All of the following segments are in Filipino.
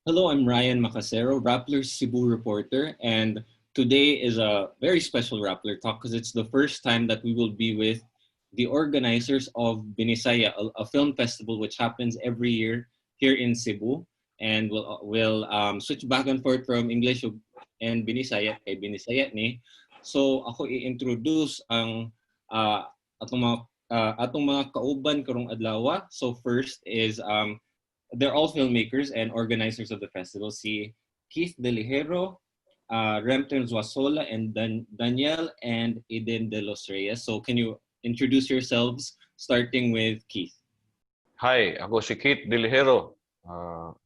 Hello, I'm Ryan Macasero, Rappler Cebu reporter, and today is a very special Rappler Talk because it's the first time that we will be with the organizers of Binisaya, a film festival which happens every year here in Cebu, and we'll switch back and forth from English and Binisaya kay Binisaya ni. So ako i-introduce ang atong mga kauban karong adlaw. So first is they're all filmmakers and organizers of the festival. Si Keith Delihero, Remton Zuasola, and Danielle and Eden De Los Reyes. So can you introduce yourselves, starting with Keith? Hi, ako si Kit Delihero.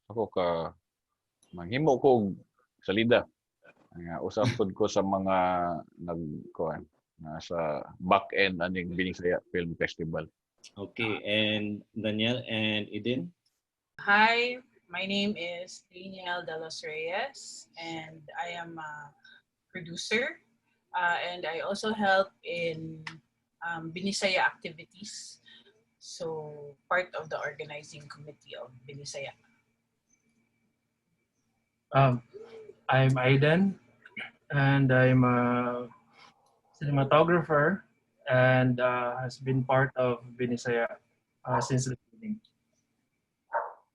Ako ka manghimo kog salida. Usab pod ko sa mga nagkuan sa back end aning Binisaya Film Festival. Okay, and Danielle and Eden? Hi, my name is Danielle De Los Reyes, and I am a producer, and I also help in Binisaya activities, so part of the organizing committee of Binisaya. I'm Aiden, and I'm a cinematographer and has been part of Binisaya since the beginning.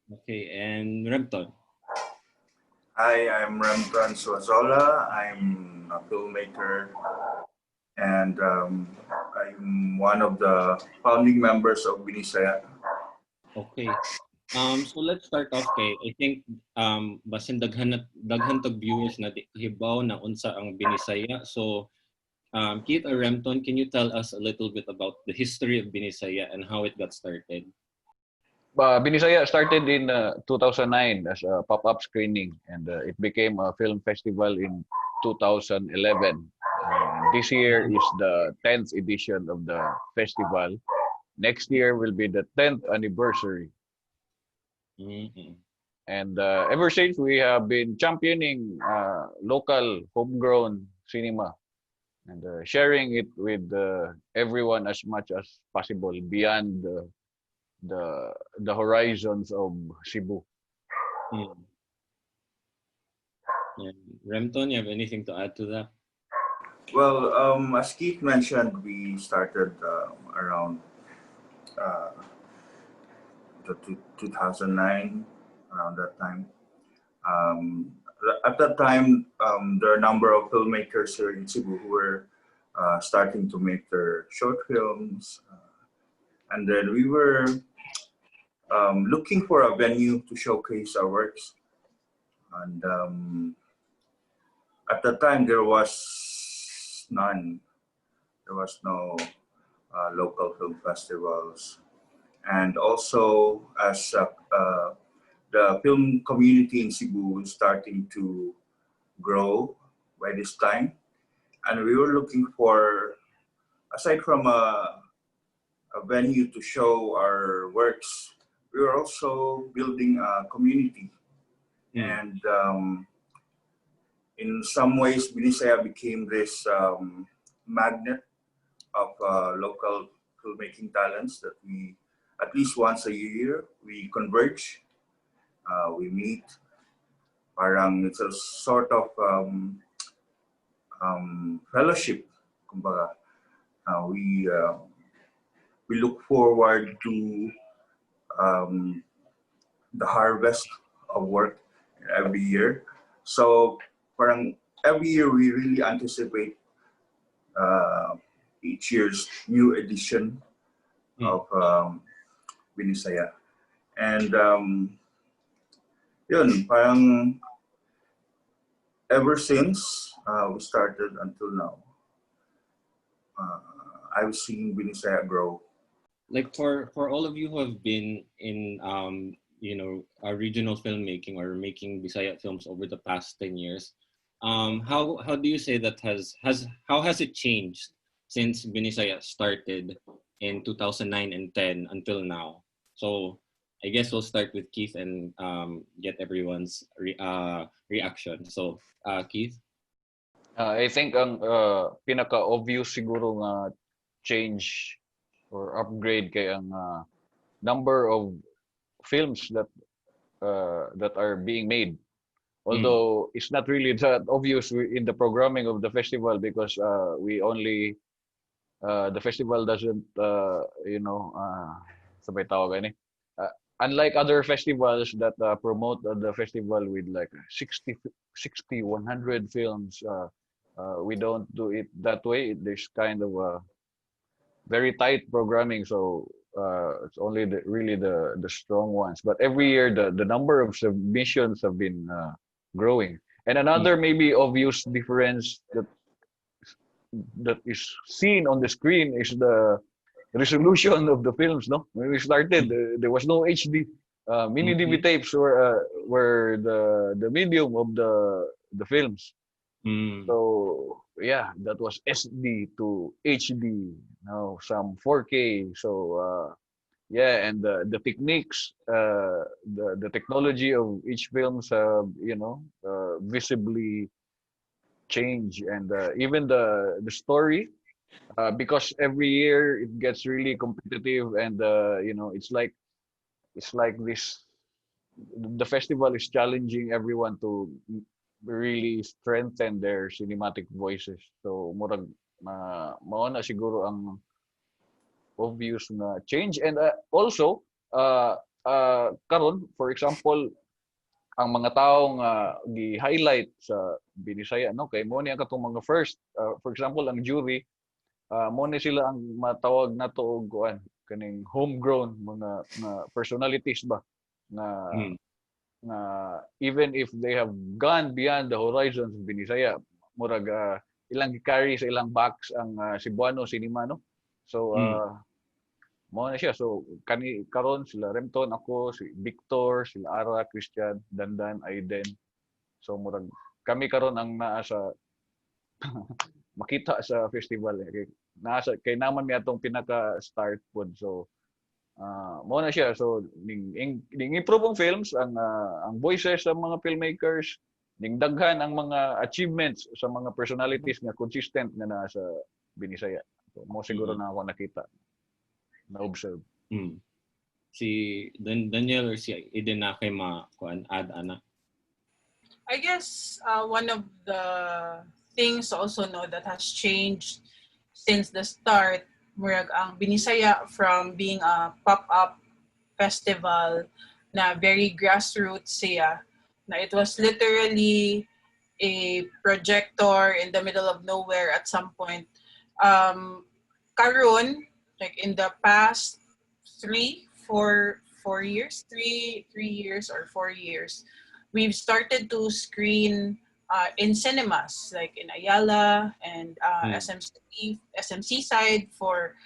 Okay, and Remton? Hi, I'm Remton Suazola. I'm a filmmaker and I'm one of the founding members of Binisaya. Okay. So let's start off kay I think basin daghan tag viewers na di kahibaw na unsa ang Binisaya. So Keith or Remton, can you tell us a little bit about the history of Binisaya and how it got started? Binisaya started in 2009 as a pop-up screening, and it became a film festival in 2011. This year is the 10th edition of the festival. Next year will be the 10th anniversary. Mm-hmm. And ever since, we have been championing local homegrown cinema and sharing it with everyone as much as possible beyond the horizons of Cebu. Mm. And Remton, you have anything to add to that? Well, as Keith mentioned, we started around the 2009, around that time. At that time, there are a number of filmmakers here in Cebu who were starting to make their short films. And then we were looking for a venue to showcase our works. And at that time, there was none. There was no local film festivals. And also, as the film community in Cebu was starting to grow by this time, and we were looking for, aside from a venue to show our works, we were also building a community. And in some ways, Binisaya became this magnet of local filmmaking talents that we, at least once a year, we converge, we meet. Parang it's a sort of fellowship. Kumbaga, we look forward to the harvest of work every year. So parang every year we really anticipate each year's new edition of Binisaya. And yun, parang ever since we started until now, I've seen Binisaya grow. Like for all of you who have been in regional filmmaking or making Bisaya films over the past 10 years, how do you say that how has it changed since Binisaya started in 2009 and 10 until now? So I guess we'll start with Keith and get everyone's reaction. So Keith? I think ang pinaka-obvious siguro nga change or upgrade kay ang number of films that that are being made. Mm. Although it's not really that obvious in the programming of the festival because we only the festival doesn't sabay tawag ni unlike other festivals that promote the festival with like 100 films, we don't do it that way. There's kind of a very tight programming, so it's only really the strong ones. But every year, the number of submissions have been growing. And Mm. another maybe obvious difference that is seen on the screen is the resolution of the films. No, when we started, Mm. there was no HD. Mini Mhm. DV tapes were the medium of the films. Mm. So yeah, that was SD to HD. Now some 4K. So yeah, and the techniques, the technology of each films have visibly changed, and even the story, because every year it gets really competitive, and it's like this. The festival is challenging everyone to really strengthen their cinematic voices. So murag mao na siguro ang obvious na change, and also karon for example ang mga taong gi-highlight sa Binisaya no kay mo ni ang katong mga first, for example ang jury, mo ni sila ang matawag nato og kuan kaning homegrown mga personalities ba na Mm. na even if they have gone beyond the horizons of Binisaya, murag ilang carry sa ilang box ang Cebuano cinema no. So Mm. mao na siya. So kani karon sila Remton, ako, si Victor, sila Ara, Christian, Dandan, Aiden. So murag kami karon ang naa sa makita sa festival kay nasa kay naman mi atong pinaka start pod. So mao na siya. So ning improve ang films, ang voices sa mga filmmakers, ning daghan ang mga achievements sa mga personalities nga consistent nga naa sa Binisaya. So mo siguro Mm. na ako nakita, na observe. Mm. Si Daniel or si Eden na kay kuan add ana. I guess one of the things also no that has changed since the start, murag ang Binisaya from being a pop-up festival na very grassroots siya, na it was literally a projector in the middle of nowhere at some point. Karon, like in the past 3 4 4 years, 3 years or 4 years, we've started to screen in cinemas like in Ayala and Mm. SMC side for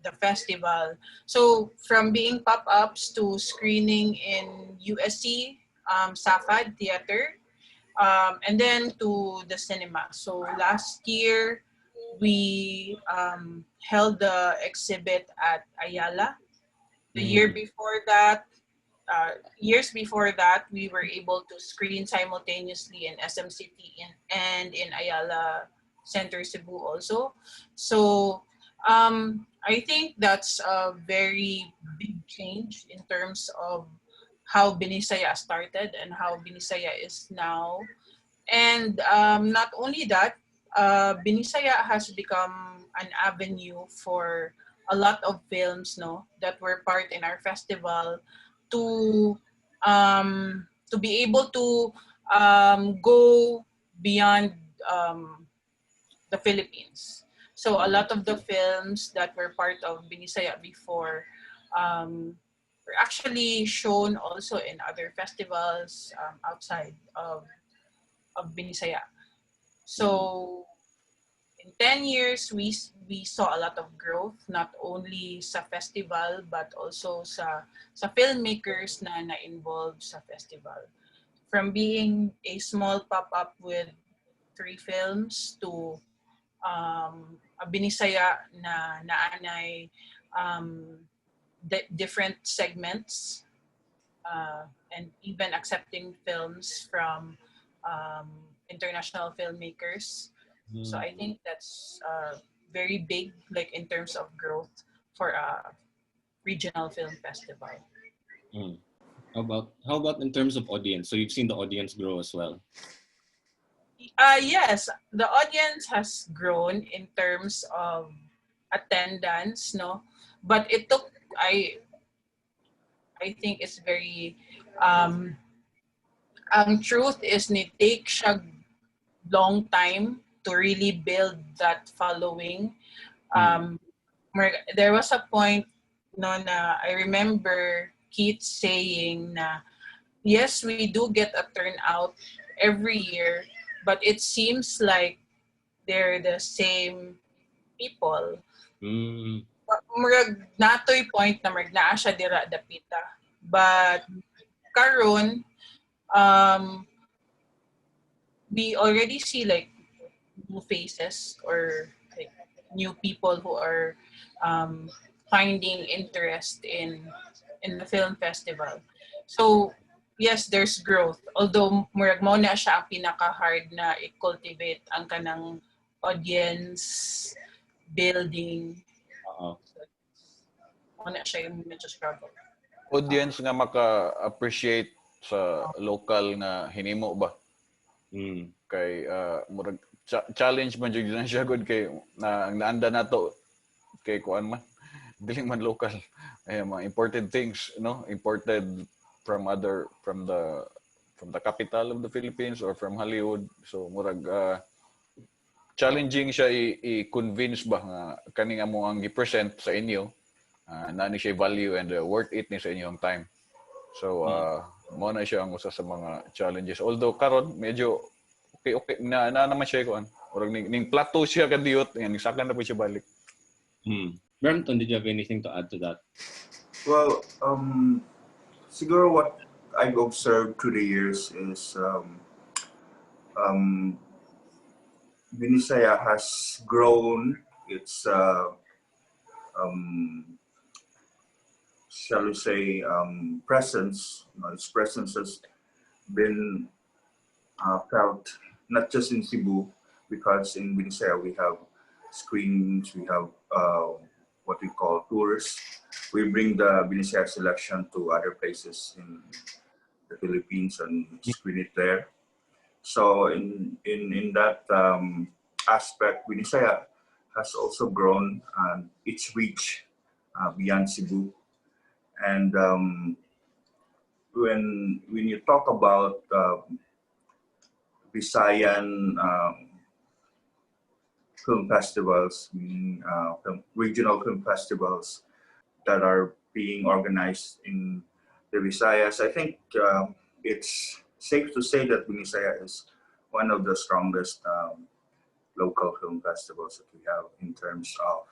the festival. So from being pop-ups to screening in USC, Safad Theater, and then to the cinema. So last year, we held the exhibit at Ayala. The year Mm. before that, years before that, we were able to screen simultaneously in SM City and in Ayala Center Cebu also. So I think that's a very big change in terms of how Binisaya started and how Binisaya is now. And not only that, Binisaya has become an avenue for a lot of films, no, that were part in our festival to be able to go beyond the Philippines. So a lot of the films that were part of Binisaya before were actually shown also in other festivals outside of Binisaya. Mm. So in 10 years, we saw a lot of growth, not only sa festival, but also sa filmmakers na na-involved sa festival. From being a small pop-up with 3 films to a Binisaya na naanay different segments, and even accepting films from um, international filmmakers. So Mm. I think that's very big, like in terms of growth for a regional film festival. Mm. How about in terms of audience? So you've seen the audience grow as well. Yes, the audience has grown in terms of attendance, no? But it took I think it's very um ang truth is ni take siya long time to really build that following. Um there was a point no na I remember Keith saying na yes, we do get a turnout every year, but it seems like they're the same people. Mm. Murag natoy point na murag naa siya dira dapita. But karon um we already see like new faces or like new people who are um, finding interest in the film festival. So yes, there's growth. Although murag mo na siya ang pinaka-hard na i-cultivate ang kanang audience building. Oo. Mo na siya yung medyo struggle. Audience nga maka-appreciate sa local nga hinimo ba? Kay murag challenge man jud na siya good kay na ang naanda nato kay kuan man dili man local ay mga imported things no imported from the capital of the Philippines or from Hollywood so murag challenging siya i-convince ba nga kani nga mo ang gi-present sa inyo nani siya value and worth it ni sa inyong time so mo na siya ang usa sa mga challenges although karon medyo okay na naman siya kuan or ning plateau siya kadiyot ning sakan na po siya balik. Brampton, did you have anything to add to that? Well, siguro what I've observed through the years is Binisaya has grown its shall we say presence. Its presence has been felt not just in Cebu, because in Binisaya we have screenings, we have what we call tours. We bring the Binisaya selection to other places in the Philippines and screen it there. So in that aspect, Binisaya has also grown its reach beyond Cebu. And when you talk about Visayan film festivals, regional film festivals that are being organized in the Visayas, I think it's safe to say that Binisaya is one of the strongest local film festivals that we have in terms of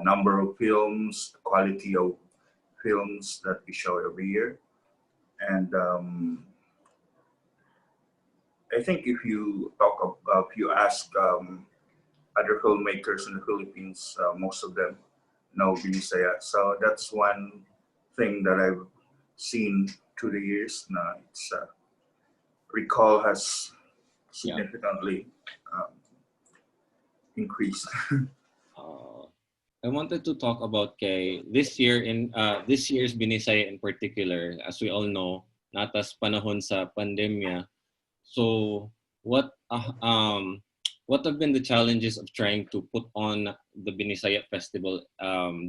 number of films, quality of films that we show every year. And I think if you ask other filmmakers in the Philippines, most of them know Binisaya. So that's one thing that I've seen through the years. Its recall has significantly increased. I wanted to talk about kay this year's Binisaya in particular, as we all know, natas panahon sa pandemya. So what have been the challenges of trying to put on the Binisaya Festival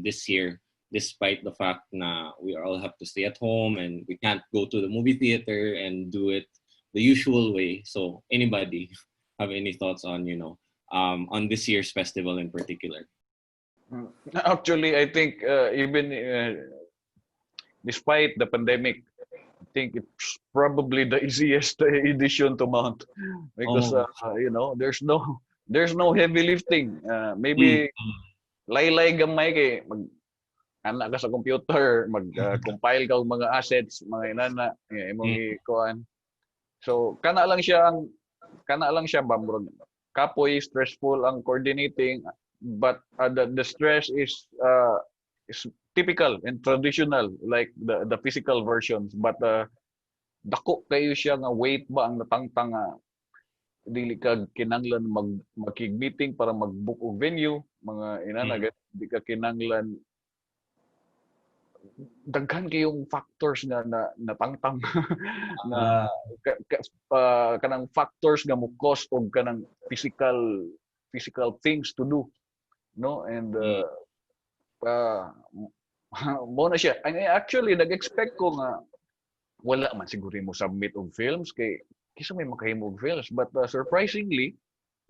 this year, despite the fact na we all have to stay at home and we can't go to the movie theater and do it the usual way. So anybody have any thoughts on on this year's festival in particular? Actually, I think even despite the pandemic, I think it's probably the easiest edition to mount because there's no heavy lifting. Maybe laylay gamay kay mag anak ka sa computer, mag-compile ka og mga assets, mga inana, imong ikuan. So kana lang siya ba kapoy stressful ang coordinating but the stress is typical and traditional like the physical versions but dako kayo siya nga weight ba ang natangtang dili ka kinanglan makig-meeting para mag-book og venue mga inana di ka kinanglan daghan kayong factors nga na natangtang na Ah, kanang factors nga mo cause og kanang physical things to do, no? And mm, uh, mo na siya. Actually, nag-expect ko nga wala man siguro mo submit og films kay kisa may makahimo og films, but surprisingly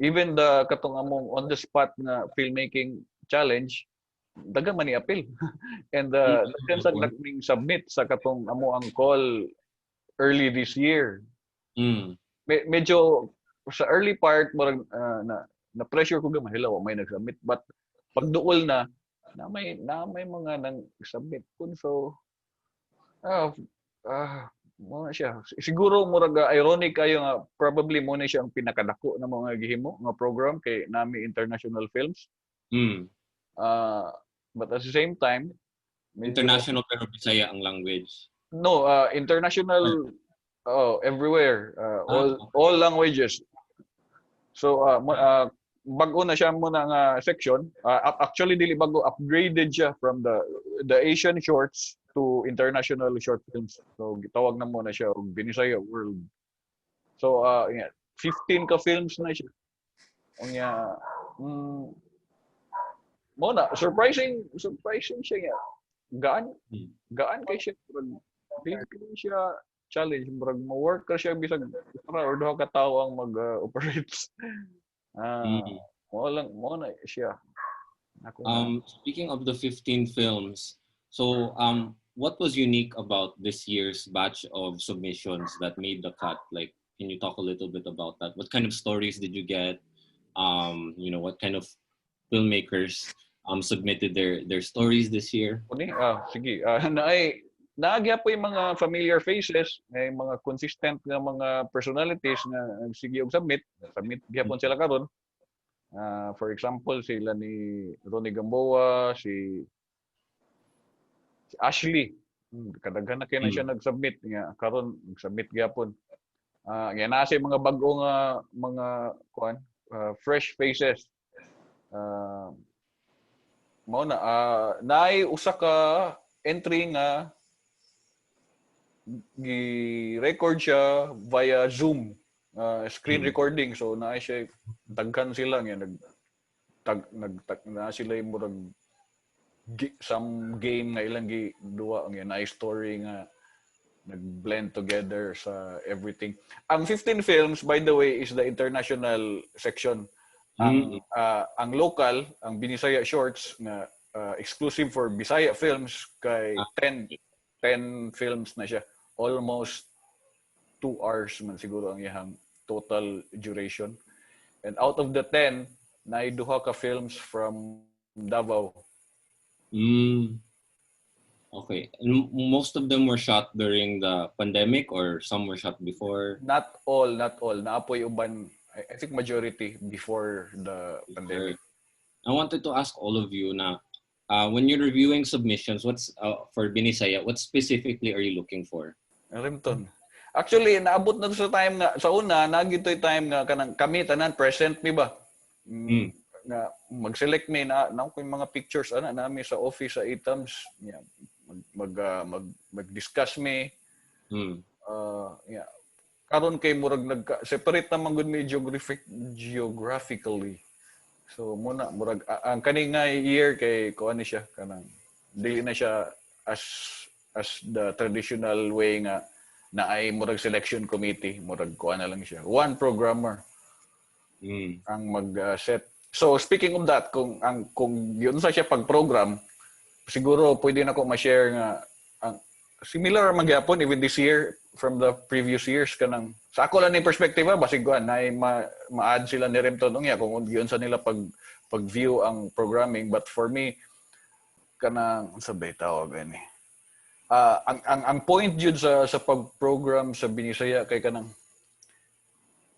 even the katong among on the spot nga filmmaking challenge daga man ni appeal. And daghan sa mm, naging submit sa katong amo ang call early this year. mm, Medyo sa early part murag na pressure ko gamay hilaw may nag-submit, but pagduol na may mga nang submit kun, so ah mo na siya siguro murag ironic kayo nga probably mo na siya ang pinakadako na mga gihimo nga program kay nami international films. mm. uh, but at the same time medyo International pero Bisaya ang language. no international everywhere Okay. all languages. So bago na siya mo nga section. Actually dili bago, upgraded siya from the Asian shorts to international short films. So gitawag na mo na siya og Binisaya World. So 15 ka films na siya. Unya mo na surprising siya nga. Gaan kay siya dili siya challenge murag mo work ka siya bisag para or duha ka tawo ang mag-operate. Mm. Mo na siya. Ako Speaking of the 15 films, so what was unique about this year's batch of submissions that made the cut? Like, can you talk a little bit about that? What kind of stories did you get? What kind of filmmakers submitted their stories this year? sige. Naagya po yung mga familiar faces, may mga consistent nga mga personalities nga sige og submit gyapon sila karon. For example, sila ni Ronnie Gamboa, si Ashley. Kadaghan na kay na siya nag-submit nga karon nag-submit gyapon. Nga naa siya mga bag-o nga mga fresh faces. Mao na naay usa ka entry nga gi-record siya via Zoom screen recording, so naa siya daghan sila nga na sila yung murag some game nga ilang duwa nga na story nga nag-blend together sa everything. Ang 15 films, by the way, is the international section. Ang local, ang Binisaya Shorts na exclusive for Bisaya films kay 10 films na siya. Almost 2 hours man siguro ang iyang total duration. And out of the 10, naiduha ka films from Davao. Okay. And most of them were shot during the pandemic or some were shot before? Not all. Naapoy uban, I think majority before the pandemic. I wanted to ask all of you na when you're reviewing submissions, what's for Binisaya, what specifically are you looking for? Rimton. Actually, naabot na to sa time nga sa una, nagitoy time nga kanang kami tanan present mi ba? Na mag-select mi na ko yung mga pictures ana nami sa office sa items. Yeah, mag-discuss mi. Karon kay murag separate naman gud mi geographically. So muna murag ang kani nga year kay kuan ni siya kanang dili na siya as the traditional way nga na ay murag selection committee, murag kuan na lang siya. One programmer ang mag-set. So speaking of that, kung yun sa siya pag-program, siguro pwede na ko ma-share nga ang similar magyapon even this year from the previous years kanang sa ako lang ni perspective basig kuan na ma-add sila ni Remton unya kung yun sa nila pag-view ang programming, but for me kanang sabay tawag ani. Ang point jud sa pag-program sa Binisaya kay kanang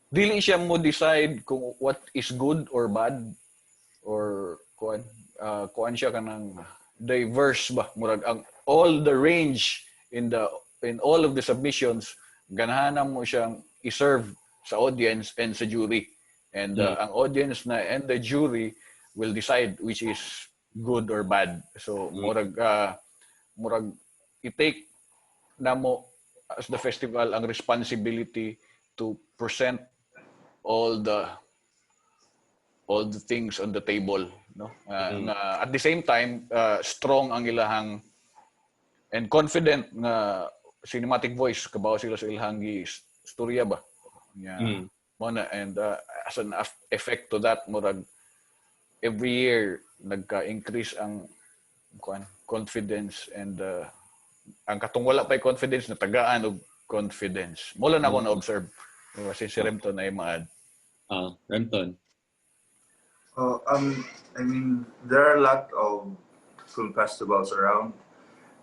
dili siya mo decide kung what is good or bad or kuan siya kanang diverse ba murag ang all the range in all of the submissions ganahan mo siyang i-serve sa audience and sa jury, and ang audience and the jury will decide which is good or bad. So murag i-take namo as the festival ang responsibility to present all the things on the table, no? At the same time, strong ang ilahang and confident nga cinematic voice kabaw sila sa ilahang istorya ba. Mo na, and as an effect to that, murag every year nagka-increase ang confidence, and ang katong wala pa'y confidence na tagaan og confidence. Mula na ako na-observe. Kasi si Remton ay maad. Remton. I mean, there are a lot of film festivals around,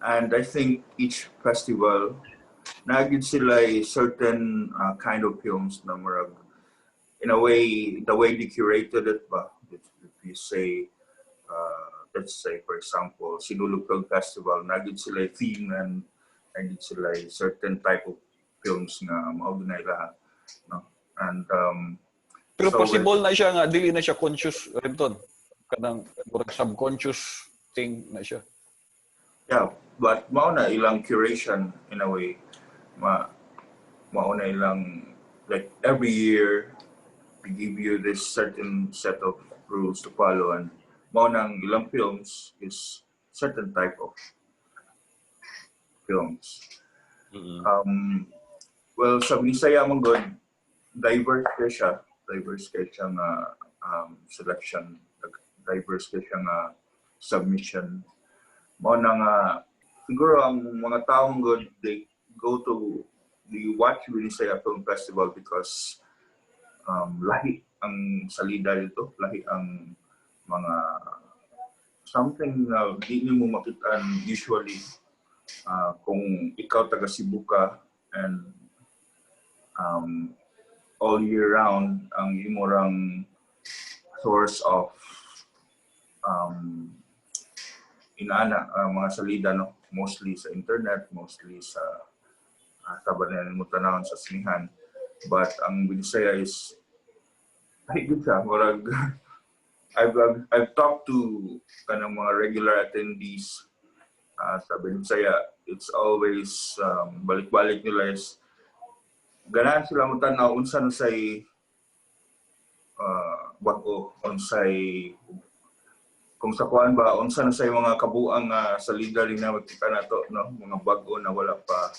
and I think each festival nagid sila a certain kind of films na murag, in a way, the way they curated it ba. If you say, let's say for example, Sinulog Film Festival, nagid sila a theme and nagid sila a certain type of films nga maugnay lahat, no? And pero so possible na siya nga dili na siya conscious, Renton, kanang subconscious thing na siya. Yeah, but mao na ilang curation in a way. Mao na ilang, like every year we give you this certain set of rules to follow, and mao nang ilang films is certain type of films. Well, sa Binisaya man god, diverse kaya siya nga selection, diverse kaya siya nga submission. Mao na nga siguro ang mga taong god, they watch Binisaya Film Festival because lahi ang salida dito, lahi ang mga something na di nyo mo makitaan usually kung ikaw taga Cebu ka, and all year round ang imorang source of inaana mga salida, no, mostly sa internet, mostly sa tabanan mo tanawon sa sinihan, but ang Binisaya is ay good siya, murag I've talked to kanang mga regular attendees sa Binisaya. It's always balik-balik nila is ganahan sila mo tanaw unsa na say bag-o, unsay kung sa kuan ba, unsa na say mga kabuang salida rin na magtika na to, no, mga bag-o na wala pa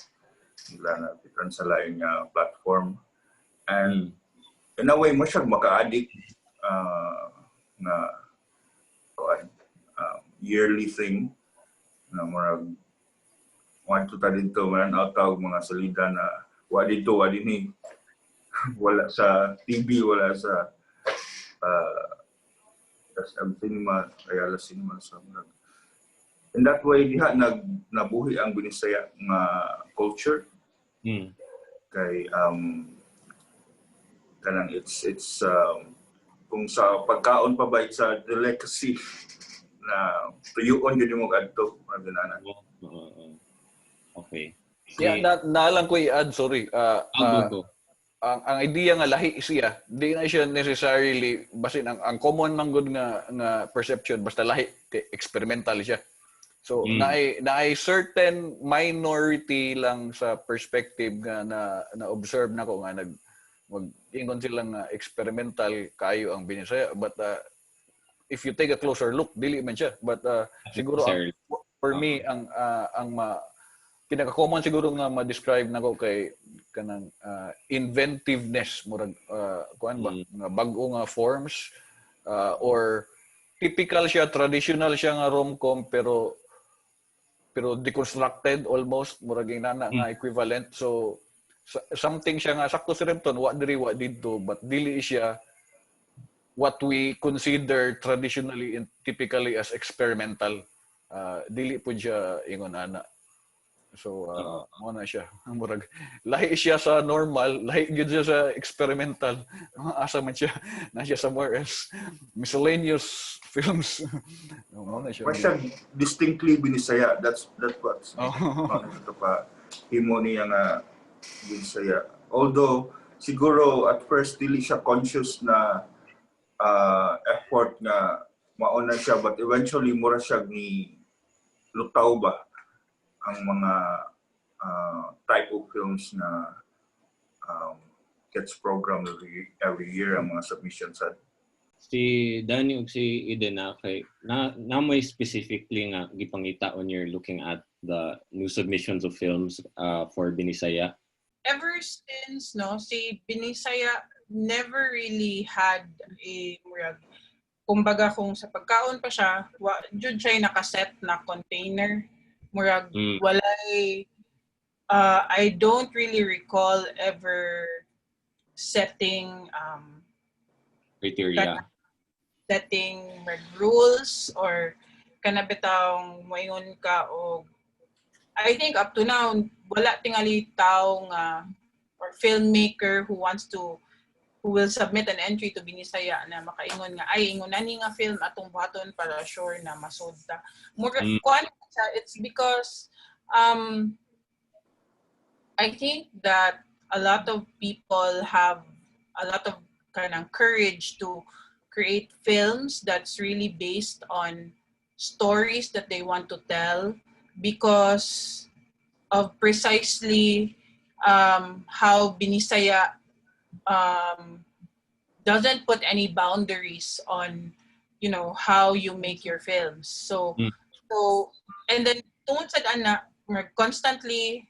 nila na pitan sa lain nga platform, and in a way mo siya maka-addict na yearly thing na murag want to ta dito man out tawag mga salida na wa dito wa dinhi wala sa TV, wala sa cinema, Ayala Cinema. So, in that way diha nabuhi ang Binisaya nga culture. Kay kanang it's kung sa pagkaon pa ba sa delicacy na tuyuon gyud mo kadto magana. Okay. Yeah, naalang ko i-add, sorry. Ang idea nga lahi siya, di na siya necessarily basin ang common man good nga perception basta lahi experimental siya. So naay certain minority lang sa perspective nga na observe nako nga mag-ingon silang experimental kayo ang Binisaya, but if you take a closer look dili man siya, but siguro for me ang pinaka-common siguro nga ma-describe nako kay kanang inventiveness, murag kuan ba nga bag-o nga forms, or typical siya, traditional siya nga rom-com pero deconstructed almost, murag inana nga equivalent. So something siya nga sakto si Remton, wa dito, but dili siya what we consider traditionally and typically as experimental. Dili po siya ingon ana. So mo na siya, murag lahi siya sa normal, lahi gyud siya sa experimental. Asa man siya na siya somewhere else, miscellaneous films. Mo na siya. Siya distinctly Binisaya. That's what ito pa himo niya nga Binisaya. Although siguro at first dili siya conscious na effort nga mauna siya, but eventually mura siya ni lutaw ba ang mga type of films na gets programmed every year ang mga submissions sa Si Danny ug si Eden na may specifically nga gipangita when you're looking at the new submissions of films for Binisaya. Ever since, no, si Binisaya never really had a murag. Kumbaga kung sa pagkaon pa siya, jud siya nakaset na container. Murag walay I don't really recall ever setting Criteria. setting rules or kanabitang moingon ka o I think up to now wala tingali tao nga or filmmaker who will submit an entry to Binisaya na makaingon nga ay ingon nani nga film atong buhaton para sure na masud ta. It's because I think that a lot of people have a lot of kind of courage to create films that's really based on stories that they want to tell because of precisely how Binisaya doesn't put any boundaries on, you know, how you make your films. So and then tungod sa ana constantly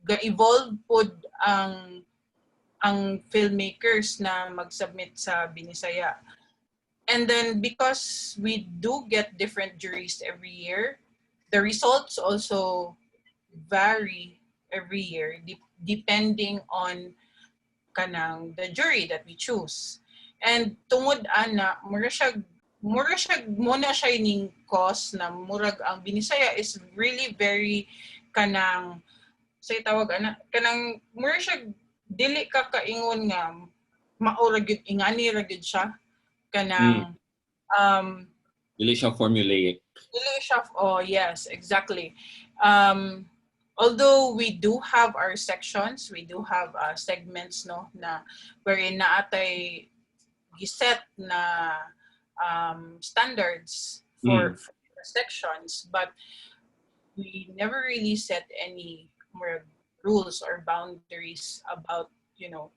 ga-evolve pod ang filmmakers na mag-submit sa Binisaya. And then because we do get different juries every year, the results also vary every year depending on kanang the jury that we choose. And tungod ana mura siya muna siya ning cause na murag ang Binisaya is really very kanang say tawag ana kanang mura siya dili ka kaingon nga mao ra gyud ingani ra gyud siya kanang Dili siya formulaic. Oh yes, exactly. Although we do have our sections, we do have segments no na wherein naatay giset na standards for the sections, but we never really set any more rules or boundaries about, you know,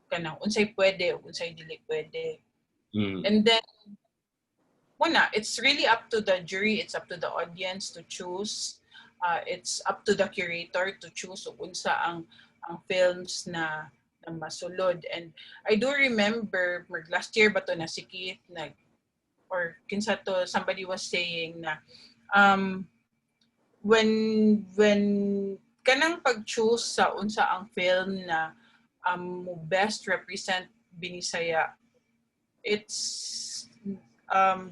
kanang unsay pwede o unsay dili pwede. And then it's really up to the jury, it's up to the audience to choose. It's up to the curator to choose unsa ang films na masulod. And I do remember last year ba to nasikit or kinsa to somebody was saying na when kanang pag-choose sa unsa ang film na mo best represent Binisaya, it's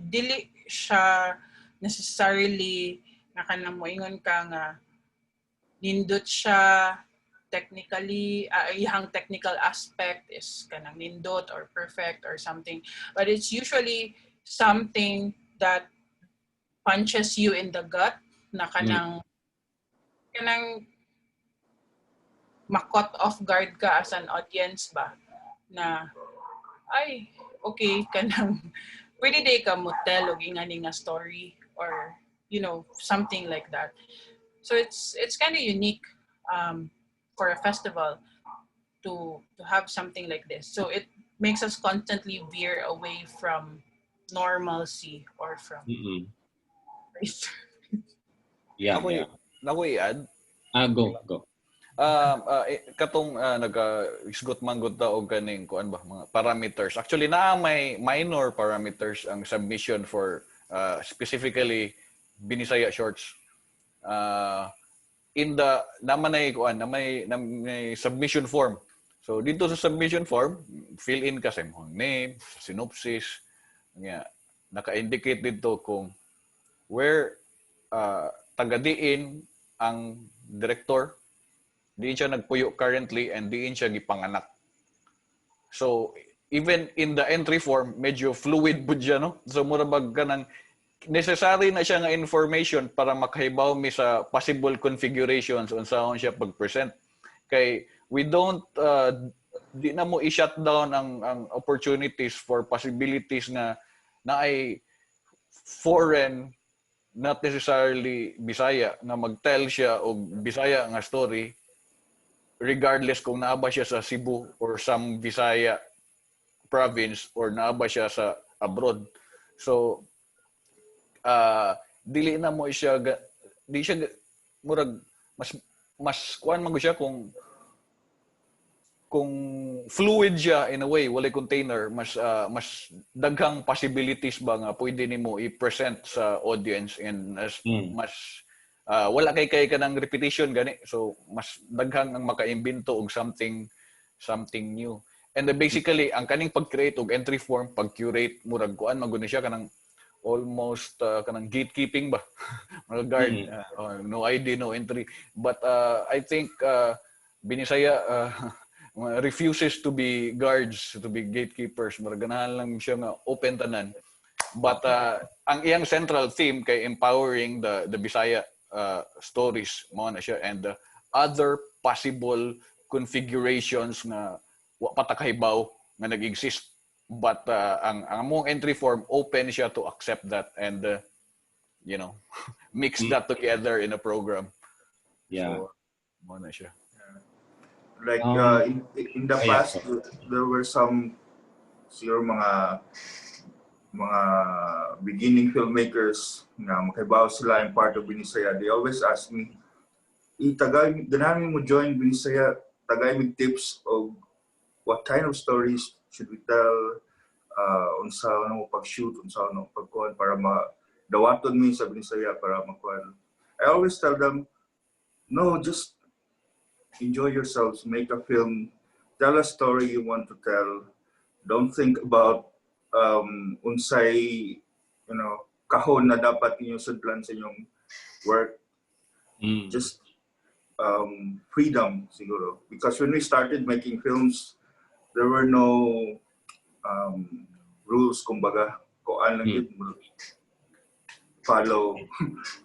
dili siya necessarily na kanang moingon ka nga nindot siya technically iyang technical aspect is kanang nindot or perfect or something, but it's usually something that punches you in the gut na kanang ma-caught off guard ka as an audience ba na ay okay kanang pwede day ka mo tell og ingani nga story or you know something like that. So it's kind of unique for a festival to have something like this. So it makes us constantly veer away from normalcy or from Yeah. Ako i-add. Go. Katong nag-isgot manggod ta og kaning kuan ba mga parameters. Actually naa may minor parameters ang submission for specifically Binisaya shorts. In the naman ay kuan na may submission form. So dito sa submission form, fill in ka sa imong name, synopsis, nya naka-indicate dito kung where tagadiin ang director, diin siya nagpuyo currently and diin siya gipanganak. So even in the entry form medyo fluid pud siya no. So mura bag kanang necessary na siya nga information para makahibaw mi sa possible configurations unsahon siya pag-present. Kay we don't di na mo i-shut down ang opportunities for possibilities na ay foreign not necessarily Bisaya nga mag-tell siya og Bisaya nga story regardless kung naa ba siya sa Cebu or some Bisaya province or naa ba siya sa abroad. So dili na mo siya di siya murag mas kuan man siya kung fluid siya in a way, walay container, mas daghang possibilities ba nga pwede nimo i-present sa audience and mas wala kay kanang repetition gani. So mas daghang ang makaimbento og something new. And basically ang kaning pag-create og entry form, pag-curate murag kuan maguni siya kanang almost kanang gatekeeping ba. Mga guard, no ID, no entry. But I think Binisaya refuses to be guards, to be gatekeepers. Maraganahan lang siya nga open tanan. But ang iyang central theme kay empowering the Bisaya stories mo na siya and other possible configurations nga wa patakahibaw nga nag-exist. But ang among entry form open siya to accept that and mix that together in a program. Yeah. So, mo na siya. Like in the past, there were some siguro mga beginning filmmakers na makabaw sila in part of Binisaya. They always ask me, ganahan mo join Binisaya, tagay mig tips of what kind of stories should we tell, unsa ano pag-shoot, unsa ano pagkuhan para dawaton mi sa Binisaya para makuhan. I always tell them, no, just enjoy yourselves, make a film, tell a story you want to tell. Don't think about unsay kahon na dapat niyo sudlan sa inyong work. Just freedom siguro. Because when we started making films, there were no rules, kumbaga. Koan lang yun. Follow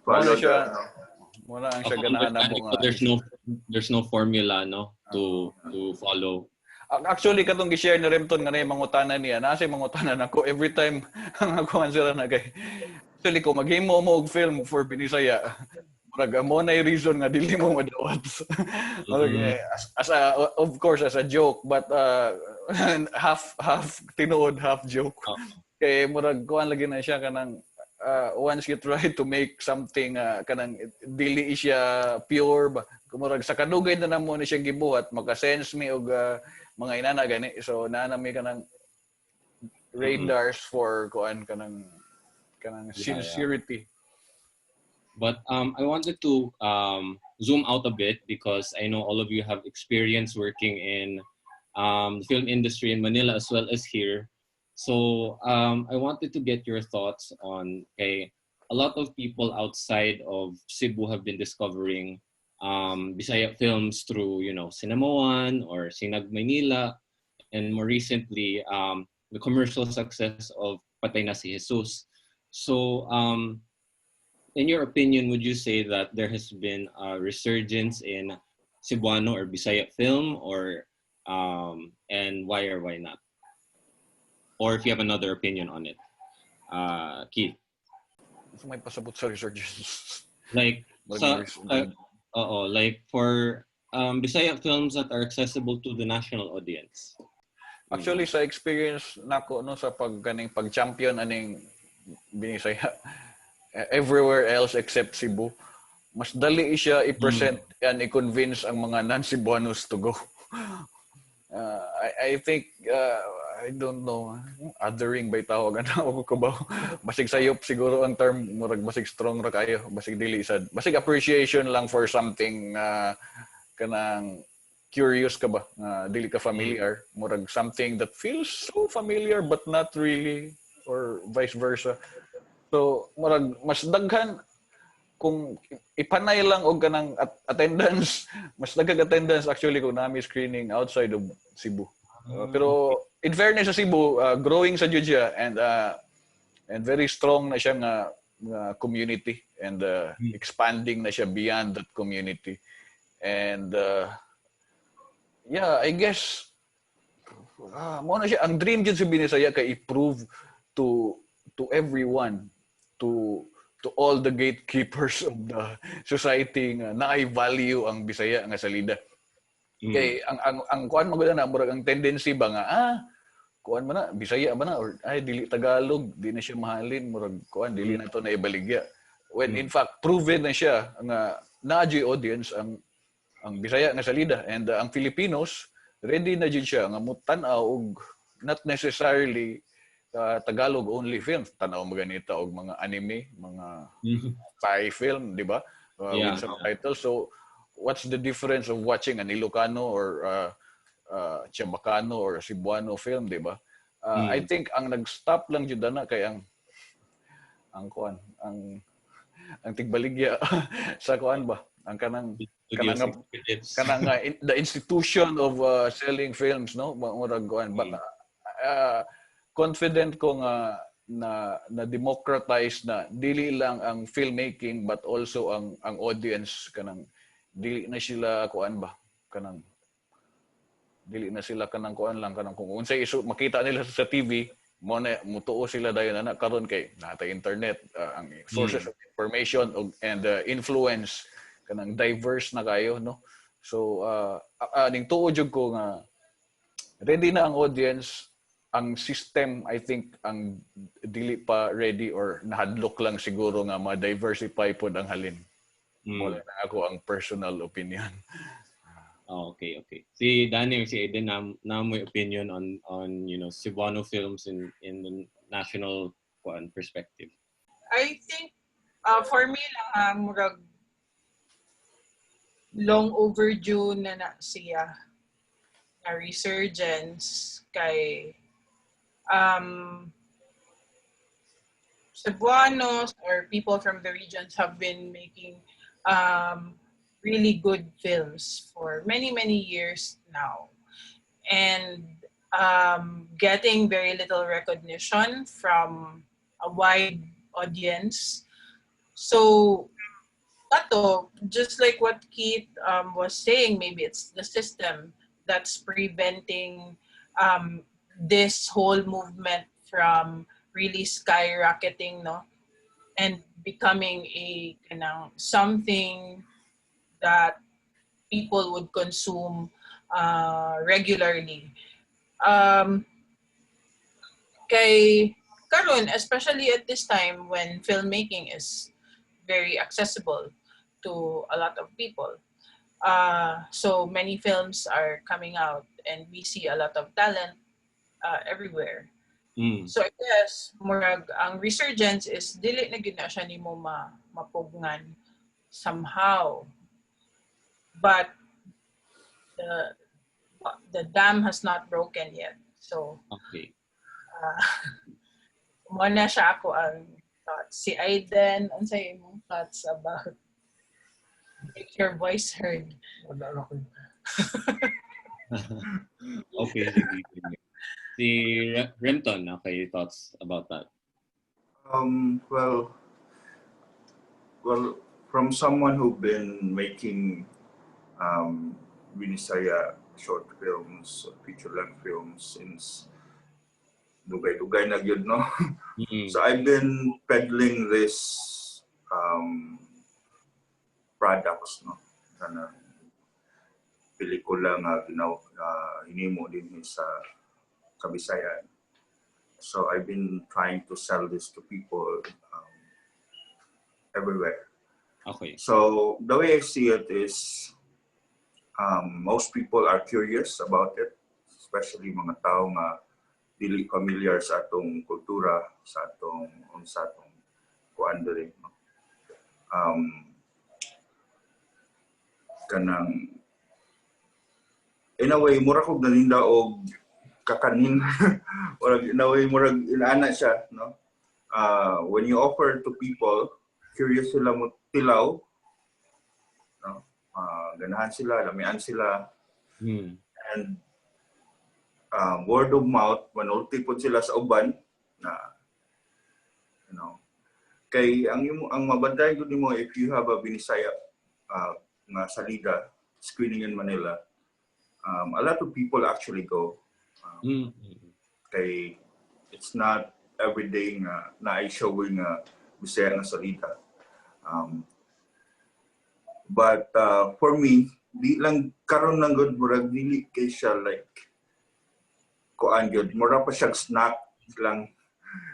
the... Muna ang siya ganahan na mo nga. There's no formula to follow. Actually katong gi-share ni Remton nga na mangutanan niya. Nasa mangutanan ako every time ang ako answer na kay. Actually ko maghimo mo og film for Binisaya. Murag mo na reason nga dili mo madawat. Of course as a joke but half tinuod half joke. Kay murag kuan lagi na siya kanang once you try to make something kanang dili siya pure ba kumurag sa kadugay na namo ni siya gibuhat maka-sense mi og mga inana gani so naa mi kanang radars for kuan kanang sincerity. But I wanted to zoom out a bit because I know all of you have experience working in the film industry in Manila as well as here. So I wanted to get your thoughts on a lot of people outside of Cebu have been discovering Bisaya films through Cinema One or Sinag Manila, and more recently the commercial success of Patay na si Jesus. So in your opinion, would you say that there has been a resurgence in Cebuano or Bisaya film, or and why or why not? Or if you have another opinion on it, Keith. So may pasabot sa resurgence. Like like for Bisaya films that are accessible to the national audience. Actually sa experience nako sa pag-champion aning Binisaya everywhere else except Cebu, mas dali siya i-present and i-convince ang mga non-Cebuanos to go. I think I don't know, othering by tawag ako ko ba basig sayop siguro ang term murag basig strong ra kayo basig dili sad basig appreciation lang for something kanang curious ka ba dili ka familiar murag something that feels so familiar but not really or vice versa. So murag mas daghan kung ipanay lang og kanang attendance mas daghang attendance actually kung nami screening outside of Cebu. Pero in fairness sa Cebu, growing sa Judea and very strong na siya nga community and expanding na siya beyond that community. And I guess mo na siya ang dream jud sa Binisaya kay i-prove to everyone to to all the gatekeepers of the society nga naay value ang Bisaya nga salida. Kay ang kuan mo na murag ang tendency ba nga kuan man na Bisaya ba na or ay dili Tagalog, di na siya mahalin murag kuan dili na to na ibaligya. When in fact proven na siya nga naadyo audience ang Bisaya nga salida and ang Filipinos ready na jud siya nga mutan-aw og not necessarily Tagalog only films, tanaw mo ganito og mga anime, mga Thai film, di ba? With subtitles. So what's the difference of watching an Ilocano or Chabacano or Cebuano film, di ba? I think ang nag-stop lang jud na kay ang kuan, ang tigbaligya sa kuan ba? Ang kanang the institution of selling films, no? Murag kuan ba? Confident ko nga na democratize na dili lang ang filmmaking but also ang audience kanang dili na sila kuan ba kanang dili na sila kanang kuan lang kanang kung unsay makita nila sa TV mo na mutuo sila dayon ana karon kay natay internet ang sources of information and influence kanang diverse na kayo, no? So ning tuo jud ko nga ready na ang audience. Ang system, I think, ang dili pa ready or nahadlok lang siguro nga ma-diversify po ang halin. Wala na ako ang personal opinion. Okay. Si Danny or si Aiden na mo opinion on Cebuano films in the national perspective. I think for me lang murag long overdue na siya na resurgence kay Cebuanos or people from the regions have been making really good films for many years now and getting very little recognition from a wide audience. So just like what Keith was saying, maybe it's the system that's preventing this whole movement from really skyrocketing, no, and becoming a something that people would consume regularly. Kay karon, especially at this time when filmmaking is very accessible to a lot of people. So many films are coming out and we see a lot of talent everywhere. So I guess murag ang resurgence is dili na gyud na siya nimo mapugnan somehow. But the dam has not broken yet. So okay. Mo na siya ako ang thoughts. Si Aiden, unsay imong thoughts about make your voice heard? Okay. Si Renton, okay, thoughts about that? Well, from someone who've been making Binisaya short films, feature-length films since dugay-dugay na yun, no? So I've been peddling this products, no? Kana pelikula nga hinimo din sa Bisayan. So I've been trying to sell this to people everywhere. Okay. So the way I see it is most people are curious about it, especially mga tao nga dili familiar sa atong kultura, sa atong kuan diri. Kanang in a way mura kog naninda og kakanin or in a way murag inaana siya, no? When you offer to people, curious sila mo tilaw, no? Ganahan sila, lamian sila, and word of mouth, manulti po sila sa uban na, you know, kay ang mabantay gud nimo if you have a Binisaya nga salida screening in Manila, a lot of people actually go. Kay it's not every day nga na showing Bisaya nga salida. But for me, di lang karon lang good murag dili kay siya like kuan gyud, mura pa siya snack lang.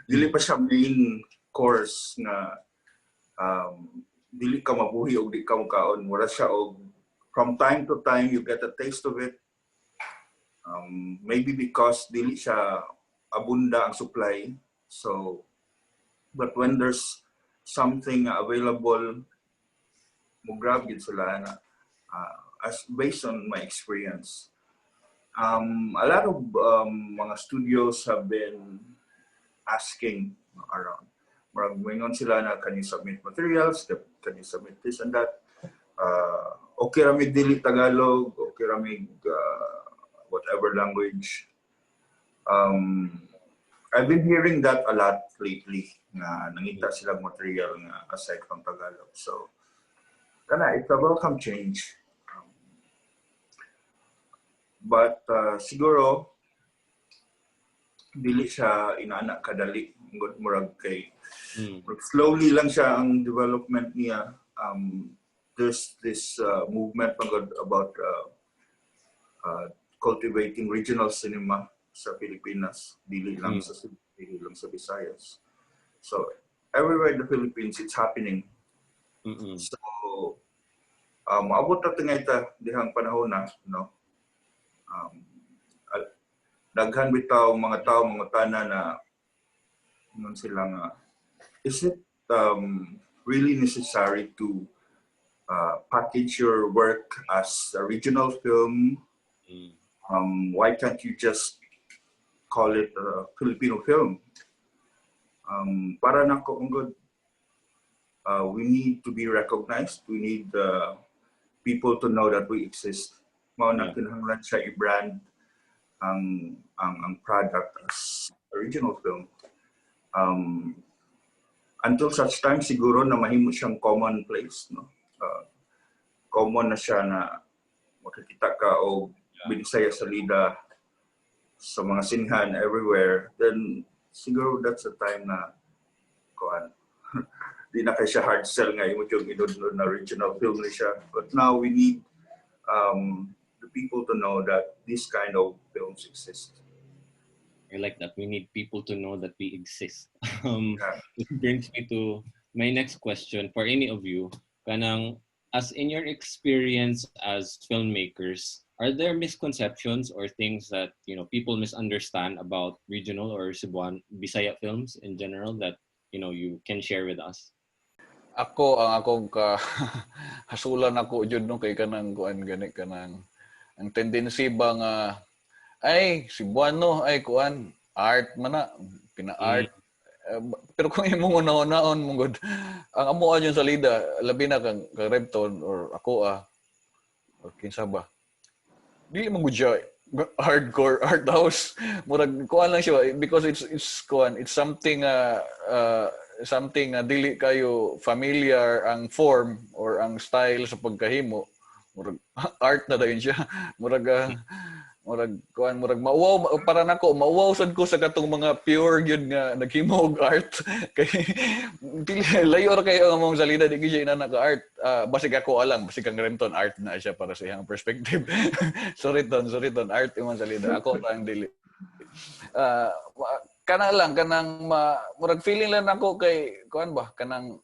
Dili pa siya main course nga dili ka mabuhi og di ka mukaon. Mura siya og from time to time you get a taste of it. Maybe because dili siya abunda ang supply. So, but when there's something available, mo grab yun sila na, as based on my experience. A lot of mga studios have been asking around. Maraming sila na can you submit materials, can you submit this and that. Okay ramig dili Tagalog, okay ramig whatever language. I've been hearing that a lot lately na nangita silang material nga aside from Tagalog. So, it's a welcome change. But siguro, dili siya inaanak kadali. Murag kay, slowly lang siya ang development niya. There's this movement about cultivating regional cinema sa Pilipinas, dili lang sa Visayas. So everywhere in the Philippines, it's happening. So maabot na tingayta dihang panahon na, no? Daghan bitaw mga tao mga tana na nun sila nga, is it really necessary to package your work as a regional film? Why can't you just call it a Filipino film? Para nako good. We need to be recognized. We need people to know that we exist. Mao na kinahanglan siya i-brand ang product as original film. Until such time siguro na mahimo siyang commonplace, no? Common na siya na makikita ka o Binisaya salida sa mga sinhan everywhere, then siguro that's the time na kuan di na kay siya hard sell nga imo yung idudlo na original film ni siya. But now we need the people to know that this kind of films exist. I like that. We need people to know that we exist. It brings me to my next question for any of you. Kanang, as in your experience as filmmakers, are there misconceptions or things that people misunderstand about regional or Cebuano Bisaya films in general that you can share with us? Ang akong hasulan ako jud no kay kanang kuan gani kanang ang tendency ba nga ay Cebuano ay kuan art man na pina-art. Pero kung imong una-unaon mong ang amuan yung salida labi na kang Repton or ako or kinsa ba dili man gud siya hardcore art house, murag kuan lang siya because it's kuan, it's something something dili kayo familiar ang form or ang style sa pagkahimo, murag art na dayon siya, murag kuan, murag mauwaw para nako mauwaw sad ko sa katong mga pure gyud nga naghimo og art kay dili layo ra kayo ang among salida di gyud ina ka art. Basig ako alang basig kang Renton art na siya para sa iyang perspective. sorry ton art imong salida ako lang dili. Kana lang kanang murag feeling lang ako kay kuan ba kanang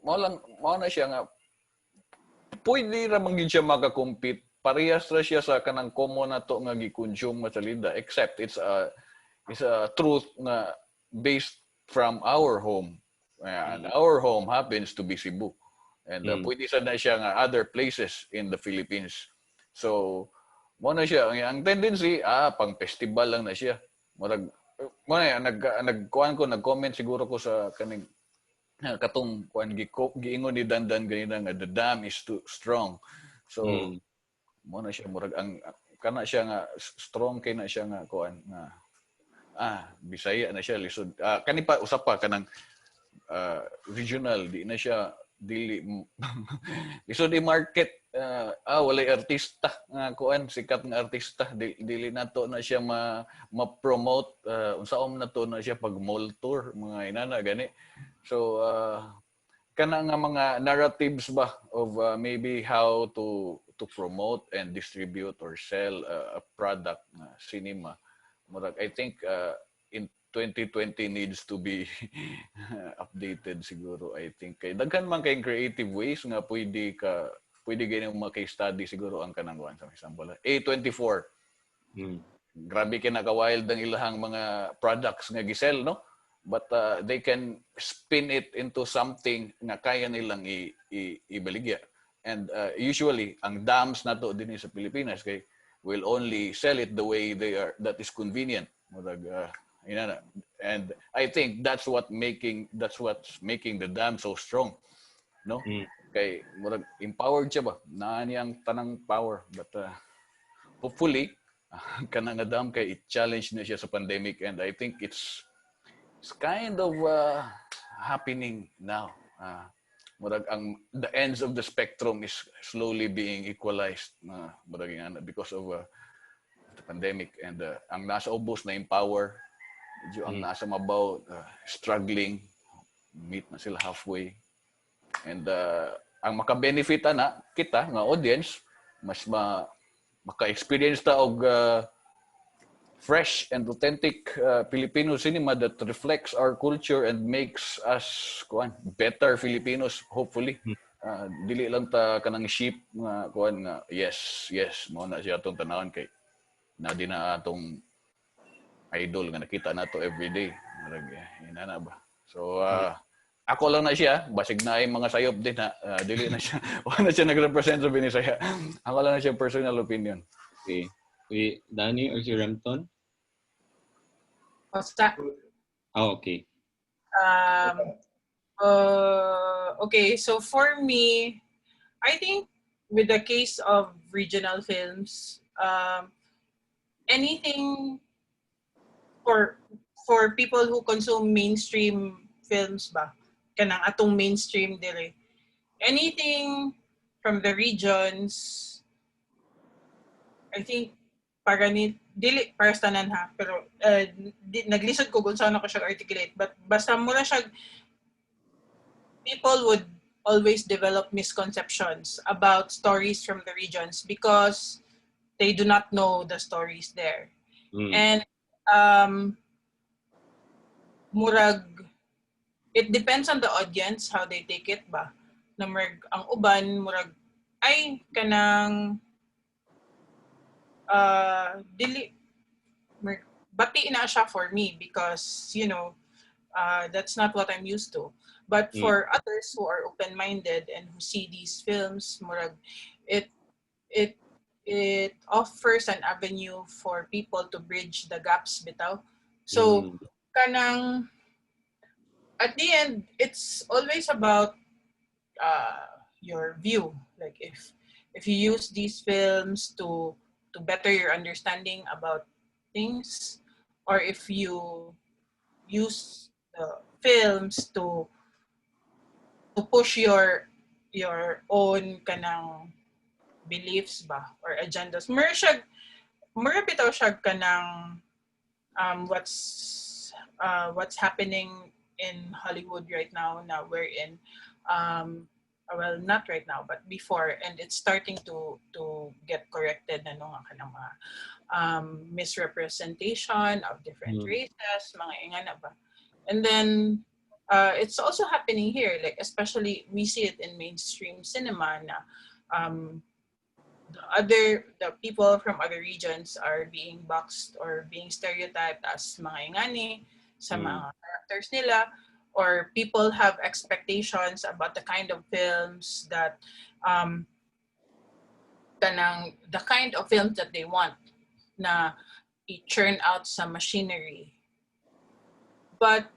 mao na siya nga pwede ra man gyud siya maka-compete. Parehas ra siya sa kanang common na to nga gi-consume nga salida, except it's a truth na based from our home. And our home happens to be Cebu. And pwede sad na siya nga other places in the Philippines. So mo na siya ang tendency pang festival lang na siya. Murag mo na nag-comment siguro ko sa kaning katong kuan giingon ni Dandan ganina nga the dam is too strong. So mo na siya murag ang kana siya nga strong kay na siya nga kuan nga Bisaya na siya lisod. Kani pa usap pa kanang regional di na siya dili isod i-market walay artista nga kuan sikat nga artista dili nato na siya ma-promote unsaon nato na siya pag mall tour mga inana gani. So kana nga mga narratives ba of maybe how to promote and distribute or sell a product cinema. Murag I think in 2020 needs to be updated siguro I think. Kay daghan man kay creative ways nga pwede ganyan case study siguro ang kanang kuan sa example. A24. Grabe kinaka-wild ang ilahang mga products nga gisel no? But they can spin it into something nga kaya nilang ibaligya. And usually ang dams nato din sa Pilipinas kay will only sell it the way they are that is convenient. Murag and I think that's what's making the dam so strong, no? Kay murag empowered siya ba? Naa niyang tanang power, but hopefully kanang nga dam kay i-challenge na siya sa pandemic, and I think it's kind of happening now. Murag ang the ends of the spectrum is slowly being equalized murag because of the pandemic, and ang nasa ubos na empower, medyo ang nasa mabaw struggling, meet na sila halfway, and ang maka-benefit na kita nga audience mas maka-experience ta og fresh and authentic Filipino cinema that reflects our culture and makes us better Filipinos, hopefully. Dili lang ta kanang sheep nga nga yes mao na siya atong tanawon kay na di na atong idol nga nakita nato every day. Inana ba? So ako lang na siya, basig na ay mga sayop din dili na siya wala na siya nagrepresent sa Binisaya. Ako lang na siya personal opinion. Okay. Danny or si Remton? What's that? Oh, okay. Okay, so for me, I think with the case of regional films, anything for people who consume mainstream films ba, kanang atong mainstream dire. Anything from the regions, I think dili para sa tanan ha, pero naglisod ko kung saan ako siya articulate, but basta mura siya, people would always develop misconceptions about stories from the regions because they do not know the stories there. And murag it depends on the audience how they take it ba, na murag ang uban murag ay kanang dili bati na siya for me because that's not what I'm used to, but for others who are open-minded and who see these films murag it offers an avenue for people to bridge the gaps bitaw. So kanang at the end it's always about your view, like if you use these films to better your understanding about things, or if you use the films to push your own kanang beliefs ba or agendas. Mura bitaw siya kanang what's happening in Hollywood right now na we're in well, not right now, but before, and it's starting to get corrected na nga kanang mga misrepresentation of different races, mga ingana ba. And then it's also happening here, like especially we see it in mainstream cinema na the people from other regions are being boxed or being stereotyped as mga ingani sa mga characters nila, or people have expectations about the kind of films that the kind of films that they want na i-churn out some machinery. But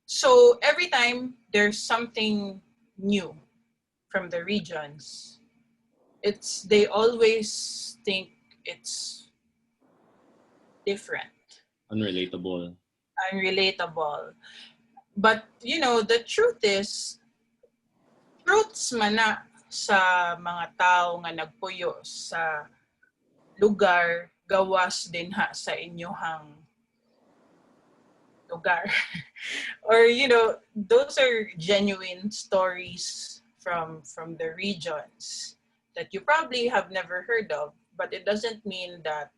so every time there's something new from the regions, they always think it's different, unrelatable. But the truth is truths man na sa mga tao nga nagpuyo sa lugar gawas din ha sa inyohang lugar. Or those are genuine stories from the regions that you probably have never heard of, but it doesn't mean that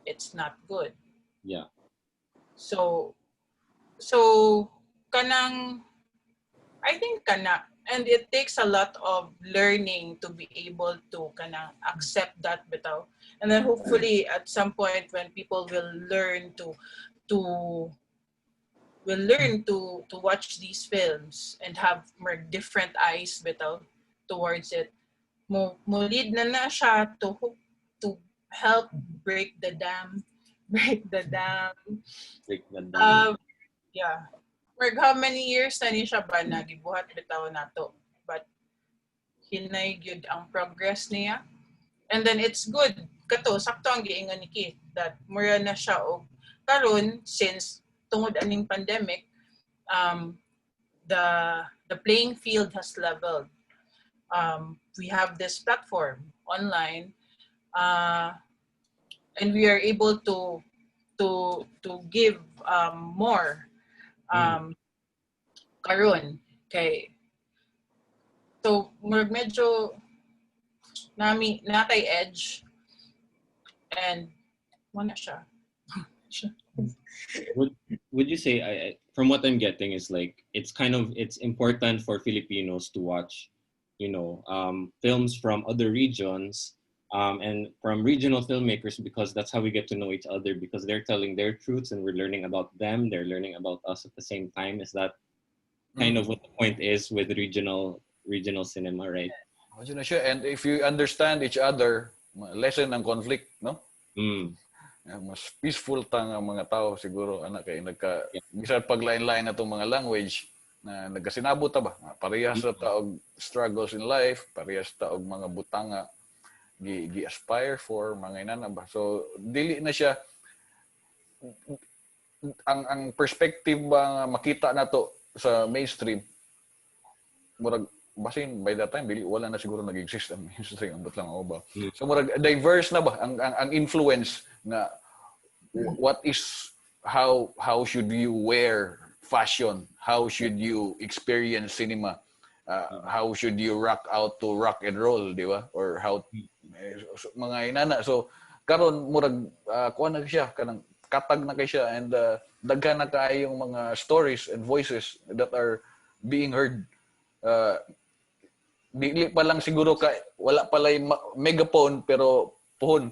it's not good. Yeah. So kanang I think and it takes a lot of learning to be able to kanang accept that bitaw. And then hopefully at some point when people will learn to watch these films and have more different eyes bitaw towards it. Mo lead na siya to help break the dam. Break the dam. Yeah. How many years na ni siya ba nagibuhat bitaw nato, but hinay gyud ang progress niya, and then it's good kato sakto ang giingon ni Keith that mura na siya og karon since tungod aning pandemic, the playing field has leveled. We have this platform online, and we are able to give more karon kay so medyo na kay edge and wala siya. Would you say from what I'm getting is like it's important for Filipinos to watch films from other regions and from regional filmmakers, because that's how we get to know each other, because they're telling their truths and we're learning about them, they're learning about us at the same time. Is that kind of what the point is with regional cinema, right? And if you understand each other, lessen ang conflict, no? Mas peaceful tang ang mga tao siguro kay bisan paglain-lain na itong mga language na nagasinabot ta ba, parehas sa taog struggles in life, parehas ta og mga butanga gi-aspire for mga inana ba. So dili na siya ang perspective ba nga makita nato sa mainstream, murag basin by that time dili wala na siguro nag-exist ang mainstream, ambot lang ako ba. So murag diverse na ba ang influence na what is how should you wear fashion, how should you experience cinema, how should you rock out to rock and roll, di ba? Or how mga inana. So karon murag kuan na siya kanang katag na kay siya, and daghan na kaayong mga stories and voices that are being heard. Dili pa lang siguro wala pa lang megaphone pero puhon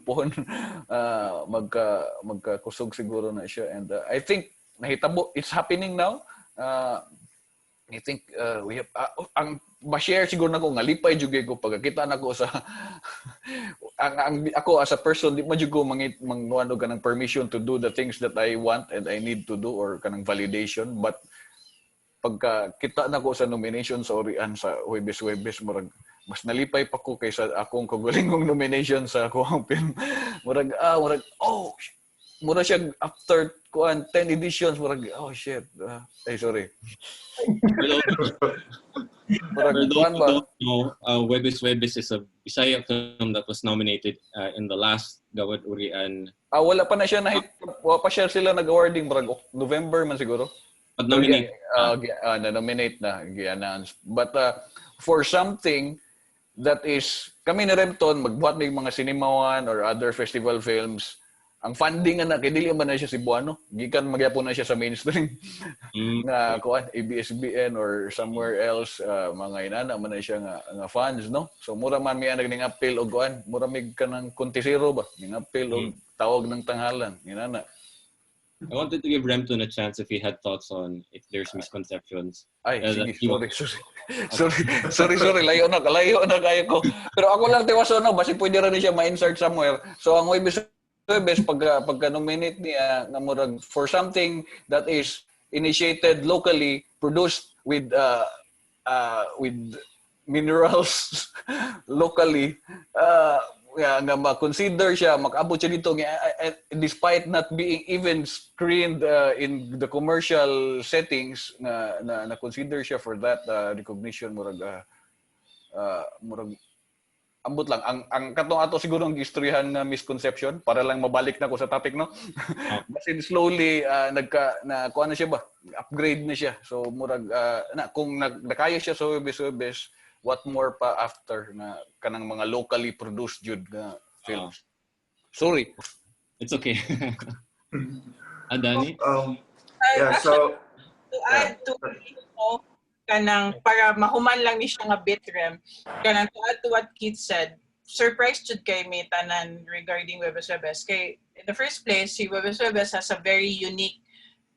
magkakusog siguro na siya, and I think nahitabo it's happening now. I think we have ang ma-share siguro nako nga lipay jud ko pagkita nako sa ako as a person di man jud ko mangnuan og kanang permission to do the things that I want and I need to do or kanang validation, but pagka kita nako sa nomination sa Orian sa Huwebes murag mas nalipay pa ko kaysa akong kagulingong nomination sa akong film. Murag mura siya after 10 editions, murag shit. Sorry. For those who don't know, Huwebes is a Bisaya film that was nominated in the last Gawad Urian. Wala pa na siya wala pa siya sila nag-awarding, murag November man siguro. But nominate. Na-nominate na, gi-announce. But for something that is, kami ni Remton, magbuhat ng mga Cinemawan or other festival films, ang funding na, kaya dili man na siya Cebuano. Gikan magyapon na siya sa mainstream. Na, ABS-CBN or somewhere else, mga inana man na siya nga funds, no? So, mura man may naging appeal o kuan, mura may ka ng kontisiro ba? May appeal o tawag ng tanghalan, inana. I wanted to give Remton a chance if he had thoughts on if there's misconceptions. Sorry. Layo na kayo ko. Pero ako lang tiwaso na, basi pwede rin siya ma-insert somewhere. So ang Huwebes pagka-nominate niya na murag for something that is initiated locally, produced with minerals locally, nga ma-consider siya, mag-abot siya dito despite not being even screened in the commercial settings na consider siya for that recognition murag ambot lang ang katong ato siguro ang istoryahan nga misconception para lang mabalik na ko sa topic no. Basin slowly kuha na siya ba, upgrade na siya, so murag kung nakaya siya sa Webes, what more pa after na kanang mga locally produced jud nga films. Sorry, it's okay. Danny? Yeah, so to add to kanang para mahuman lang ni siya nga bitrem, kanang to add to what Keith said, surprised jud kay me tanan regarding Webes. Kay in the first place, si Webes has a very unique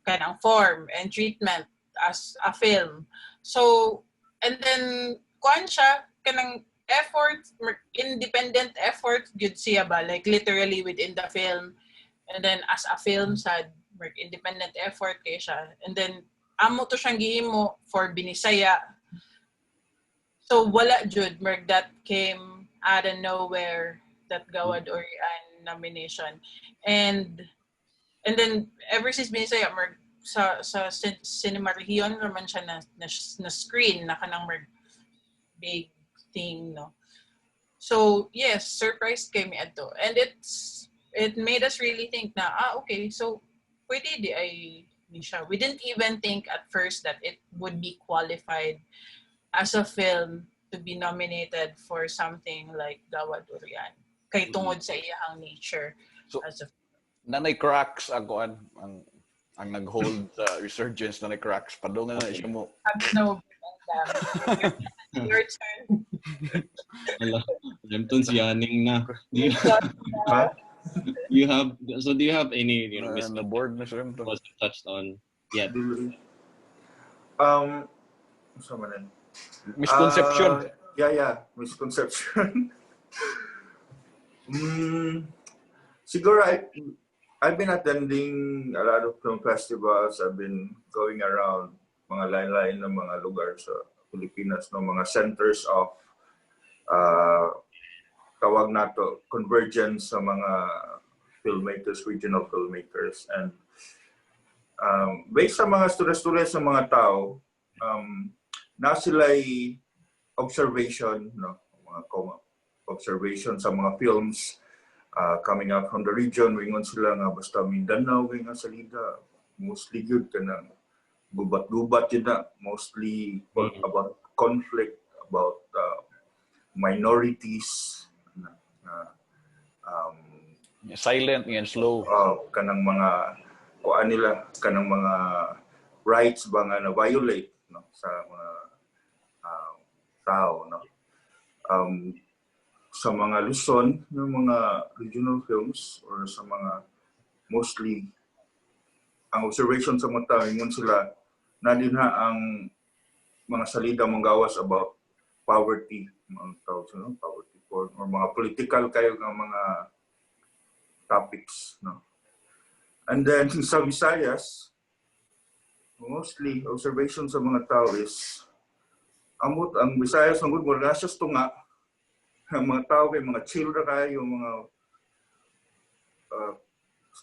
kanang form and treatment as a film. So, and then kuan siya kanang effort, independent effort jud siya ba, like literally within the film, and then as a film sad independent effort kay siya, and then amo to siyang gihimo for Binisaya. So wala jud that came out of nowhere, that Gawad Orian nomination. And then ever since Binisaya sa cinema region naman siya na screen na kanang big thing, no. So yes, surprised kay mi adto, and it made us really think na okay, so pwede di ay siya. We didn't even think at first that it would be qualified as a film to be nominated for something like Gawad Orian. Kay tungod sa iyang nature. So, as a nanay cracks ang nag-hold sa resurgence, nanay cracks. Padungan na siya mo. No, your turn. Lemton's yawning na. Do you have any the board na siya was touched on yet? Misconception. Misconception. Siguro I've been attending a lot of film festivals. I've been going around mga lain-lain na mga lugar sa Pilipinas, no, mga centers of tawag nato convergence sa mga filmmakers, regional filmmakers, and based sa mga stories sa mga tao, na sila'y observation, no, mga observation sa mga films coming out from the region. Wingon sila nga basta Mindanao nga salida mostly good kanang gubat-gubat yun na, mostly about conflict, about minorities, silent and slow. Kanang mga kuan nila, kanang mga rights ba nga na violate, no, sa mga tao, no. Sa mga Luzon ng mga regional films or sa mga mostly ang observation sa mga tao ingon sila na din ang mga salida mong gawas about poverty, mga tawag sa poverty porn, or mga political kayo ng mga topics, no. And then sa Visayas, mostly observation sa mga tao is ang Visayas ang good mo siya tunga. Ang mga tao kay mga chill ra kayo, mga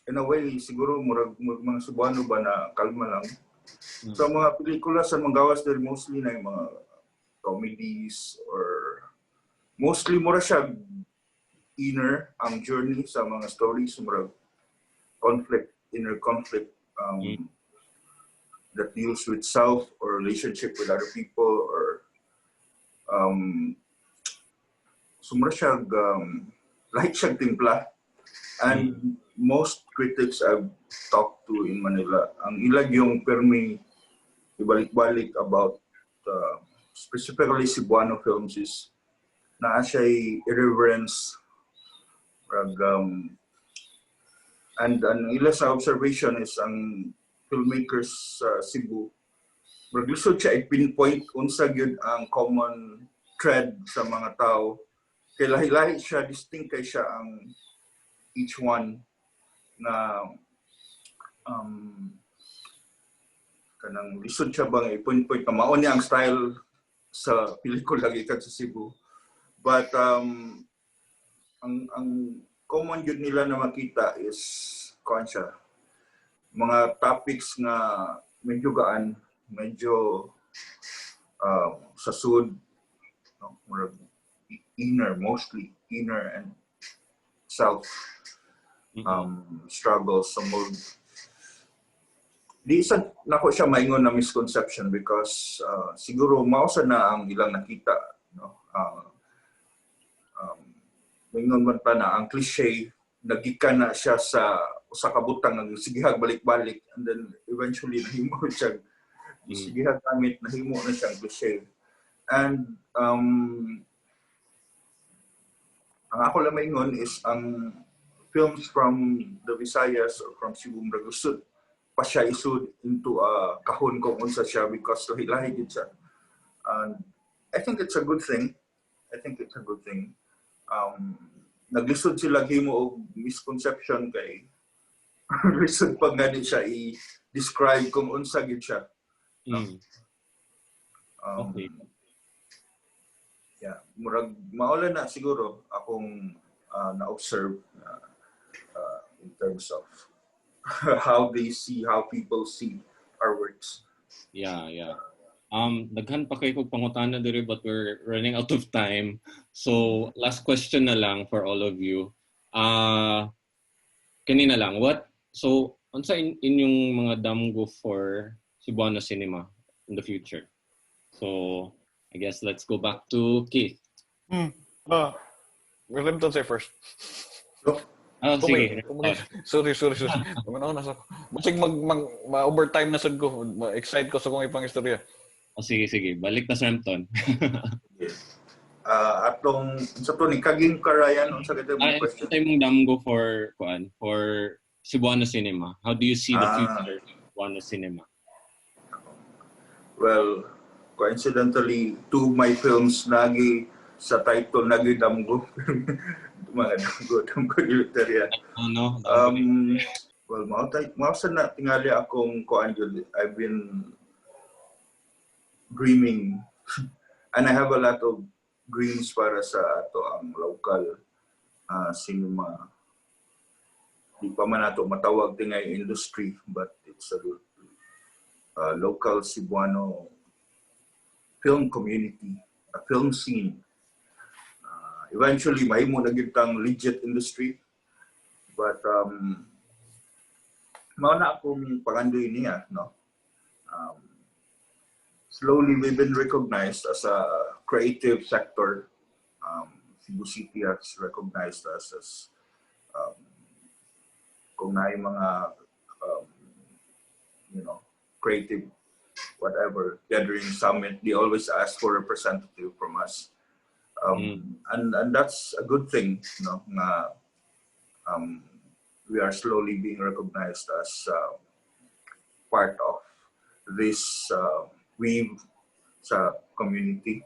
in a way siguro murag mga Cebuano ba na kalma lang. Sa mga pelikula sa mga gawas dahil mostly na yung mga comedies, or mostly mura siya inner ang journey sa mga stories, mura conflict, inner conflict that deals with self or relationship with other people, or sumura siya like siyang timpla. And most critics I've talked to in Manila, ang ilag yung permi ibalik-balik about specifically Cebuano films is na siya'y irreverence, and ang ila sa observation is ang filmmakers sa Cebu maglusod siya i-pinpoint unsa gyud ang common thread sa mga tao, kay lahi-lahi siya, distinct kay siya ang each one na kanang lisod siya bang i-point na mao niya ang style sa pelikula gikan sa Cebu. But ang common yun nila na makita is kuan siya, mga topics nga medyo gaan, medyo sa sud, no? Murag inner, mostly inner and self struggles sa mood. Di isa nako siya maingon na misconception because siguro mausa na ang ilang nakita, no? Maingon man pa na ang cliche nagikan na siya sa usa ka butang nga sigihag balik-balik and then eventually nahimo siya sigihag gamit, nahimo na siyang cliche. And ang ako lang maingon is ang films from the Visayas or from Cebu Mragusud pa siya isud into a kahon kung unsa siya because lahi-lahi gid siya. And I think it's a good thing. Naglisod sila himo og misconception kay lisod pag gani siya i-describe kung unsa gid siya. Okay. Yeah, murag maula na siguro akong na-observe in terms of how people see our works. Yeah. Daghan pa kayo kog pangutana diri but we're running out of time. So, last question na lang for all of you. Kanina lang, unsa inyong mga damgo for Cebuano cinema in the future? So, I guess let's go back to Keith. Well, let me say first. Sige. Sorry. Manaw na sa ko. Basig ma-overtime na sad ko. Ma-excite ko sa kong ipang istorya. Sige. Balik na sa Rampton. Atong sa to ni kaging karayan unsa gid mo question? Ito mong damgo for Cebuano cinema. How do you see the future of Cebuano cinema? Well, coincidentally, two of my films nagi sa title nagi damgo. Mga damgo dilitarya. Well, mao sa na tingali akong kuan jud. I've been dreaming and I have a lot of dreams para sa ato ang local cinema. Di pa man nato matawag tingay industry but it's a local Cebuano film community, a film scene. Eventually mahimo na gyud tang legit industry but mao na akong pangandoy niya, no? Slowly we've been recognized as a creative sector. Cebu City has recognized us as kung na mga creative whatever gathering summit, they always ask for a representative from us. And that's a good thing, you know, we are slowly being recognized as part of this weave sa community.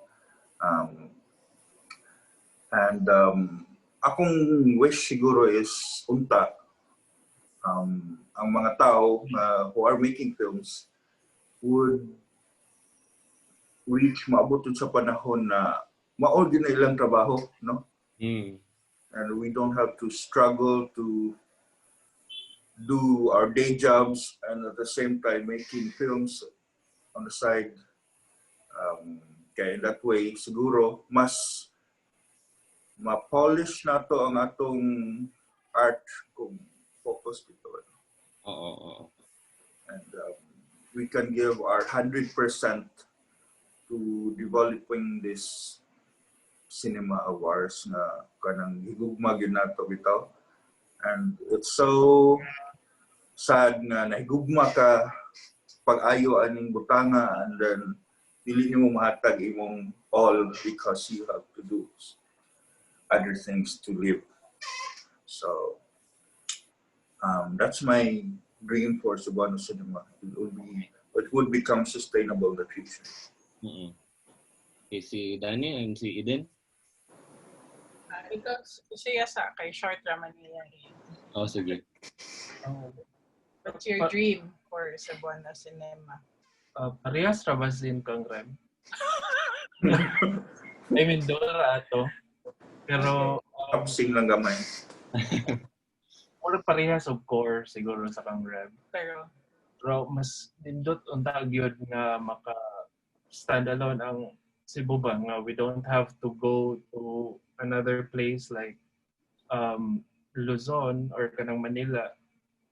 Akong wish siguro is unta ang mga tao who are making films would reach maabot sa panahon na maol din na ilang trabaho, no? And we don't have to struggle to do our day jobs and at the same time making films on the side. Kaya that way, siguro, mas ma-polish na to ang atong art kung focus dito. And we can give our 100% to developing this cinema awards na kanang higugma gyud nato bitaw. And it's so sad nga nahigugma ka pag-ayo aning butanga and then dili nimo mahatag imong all because you have to do other things to live. So that's my dream for Cebuano cinema. It would become sustainable in the future. Okay, si Danny and si Eden? Ikaw, siya sa kay short raman niya. Sige. What's your dream for Cebuano cinema? Parehas rabasin kang rem. I mean, doon ra ato. Pero Kapsing lang gamay. Mura parehas of core siguro sa kang Rev. Pero Pero mas nindot unta gyud nga maka stand alone ang Cebu ba nga we don't have to go to another place like Luzon or kanang Manila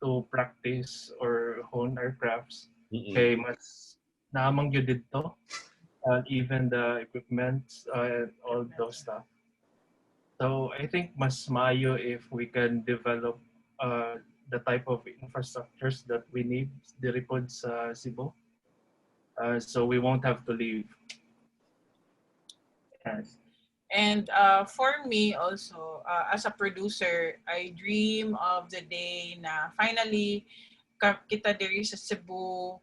to practice or hone our crafts. Kay mas naamang gyud dito, and even the equipment and all those stuff. So I think mas maayo if we can develop the type of infrastructures that we need diri pod sa Cebu. So we won't have to leave. Yes. And for me also, as a producer, I dream of the day na finally kita diri sa Cebu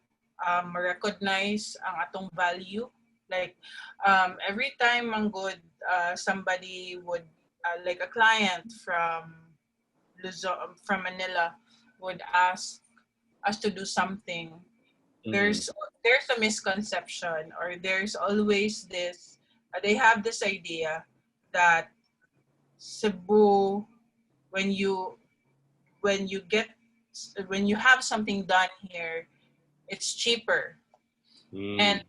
recognize ang atong value. Like every time manggod somebody would like a client from Luzon, from Manila would ask us to do something. There's a misconception, or there's always this they have this idea that Cebu, when you have something done here, it's cheaper. And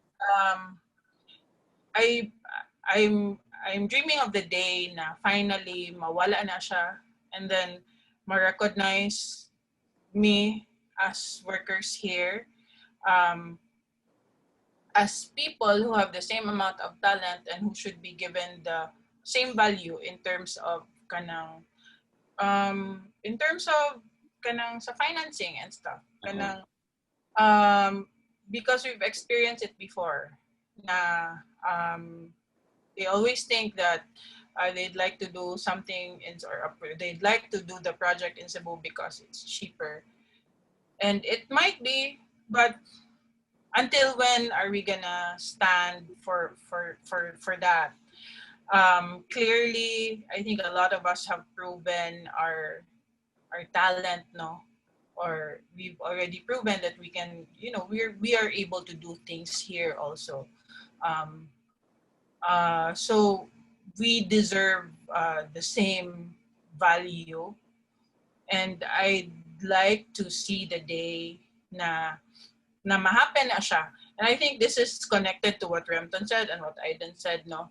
I'm dreaming of the day na finally mawala na siya, and then ma-recognize me as workers here, as people who have the same amount of talent and who should be given the same value in terms of kanang sa financing and stuff. Kanang because we've experienced it before na they always think that they'd like to do something they'd like to do the project in Cebu because it's cheaper. And it might be, but until when are we gonna stand for that? Clearly, I think a lot of us have proven our talent, no, or we've already proven that we can, we are able to do things here also. So we deserve the same value, and I'd like to see the day na ma-happen na siya. And I think this is connected to what Remton said and what Aiden said, no?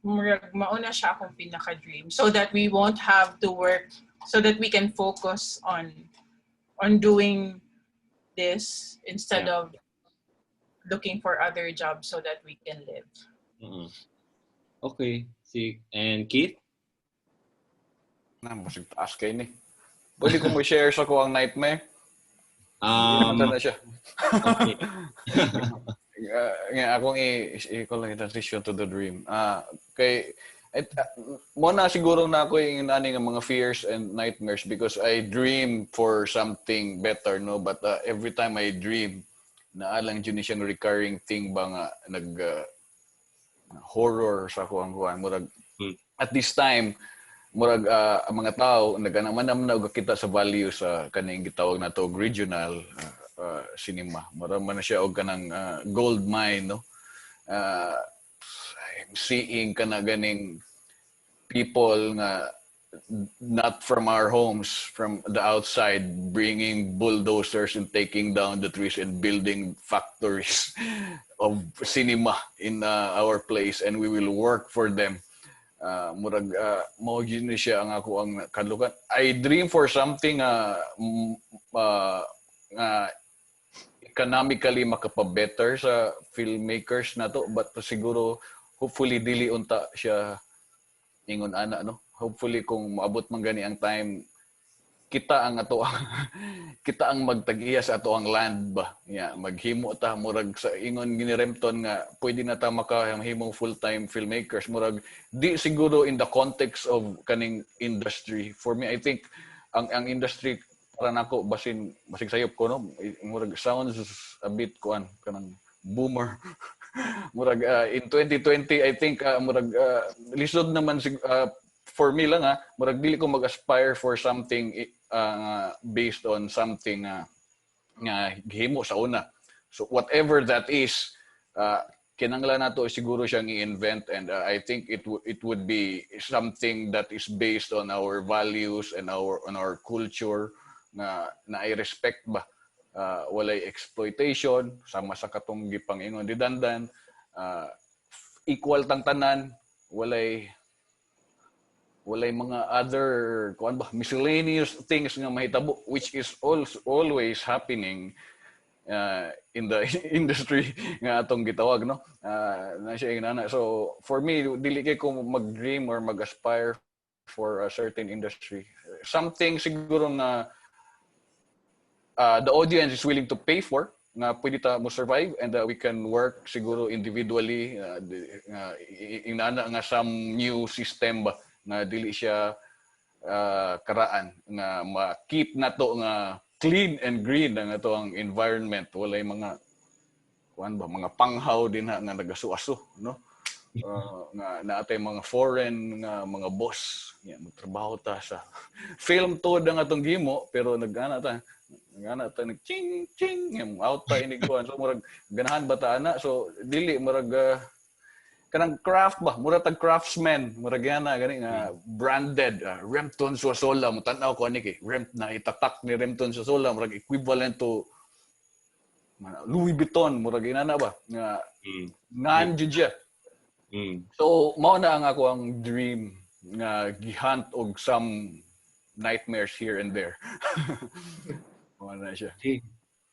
Mauna siya akong pinaka-dream, so that we won't have to work, so that we can focus on doing this instead of looking for other jobs so that we can live. Okay. See, and Keith? Masig taas kayo ni. Pwede ko mo share sa ko ang nightmare? Na siya. Okay. Akong i-call lang transition to the dream. Muna siguro na ako yung nani ng mga fears and nightmares because I dream for something better, no? But every time I dream, naalang dyan siyang recurring thing ba nga horror sa kuang murag at this time murag ang mga tao naganaman na kita sa value sa kaning gitawag na to regional cinema murag man na siya og kanang gold mine, no. I'm seeing kana ganing people nga not from our homes, from the outside, bringing bulldozers and taking down the trees and building factories of cinema in our place, and we will work for them. Murag mao gyud ni siya ang ako ang kadlukan. I dream for something economically makapabetter sa filmmakers nato, but siguro hopefully dili unta siya ingon ana, no. Hopefully kung maabot man gani ang time kita ang magtag-iya sa ato ang land ba. Maghimo ta murag sa ingon gini Remton nga pwede na ta makahimo full-time filmmakers murag di siguro in the context of kaning industry. For me I think ang industry para nako basig sayop ko, no, murag sounds a bit kanang boomer. Murag in 2020 I think murag lisod naman for me lang murag dili ko mag-aspire for something based on something nga himo sa una. So whatever that is, kinanglan nato siguro siyang i-invent, and I think it would be something that is based on our values and on our culture na i-respect ba. Walay exploitation sama sa katong gipangingon didandan, equal tang tanan, walay mga other miscellaneous things nga mahitabo, which is always happening in the industry nga atong gitawag, no? Na siya inana. So for me, dili kay ko mag-dream or mag-aspire for a certain industry. Something siguro nga the audience is willing to pay for, nga pwede ta mo survive, and we can work siguro individually, inana nga some new system ba nga dili siya karaan nga ma-keep nato nga clean and green ang ato ang environment. Walay mga mga panghaw din nga nagasuaso, no? Nga naatay mga foreign nga mga boss nga magtrabaho ta sa film to ang atong gimo, pero nag ching ching out ta inig kuan. So murag ganahan bata ana, so dili murag kanang craft ba, mura tag craftsman, murag yana gani nga branded, Remton Suasola, mo tan-aw ko ani kay na itatak ni Remton Suasola, murag equivalent to Louis Vuitton, murag inana ba nga ngan jud siya. So mao na ang ako ang dream nga gihunt og some nightmares here and there. Mao na siya. Okay.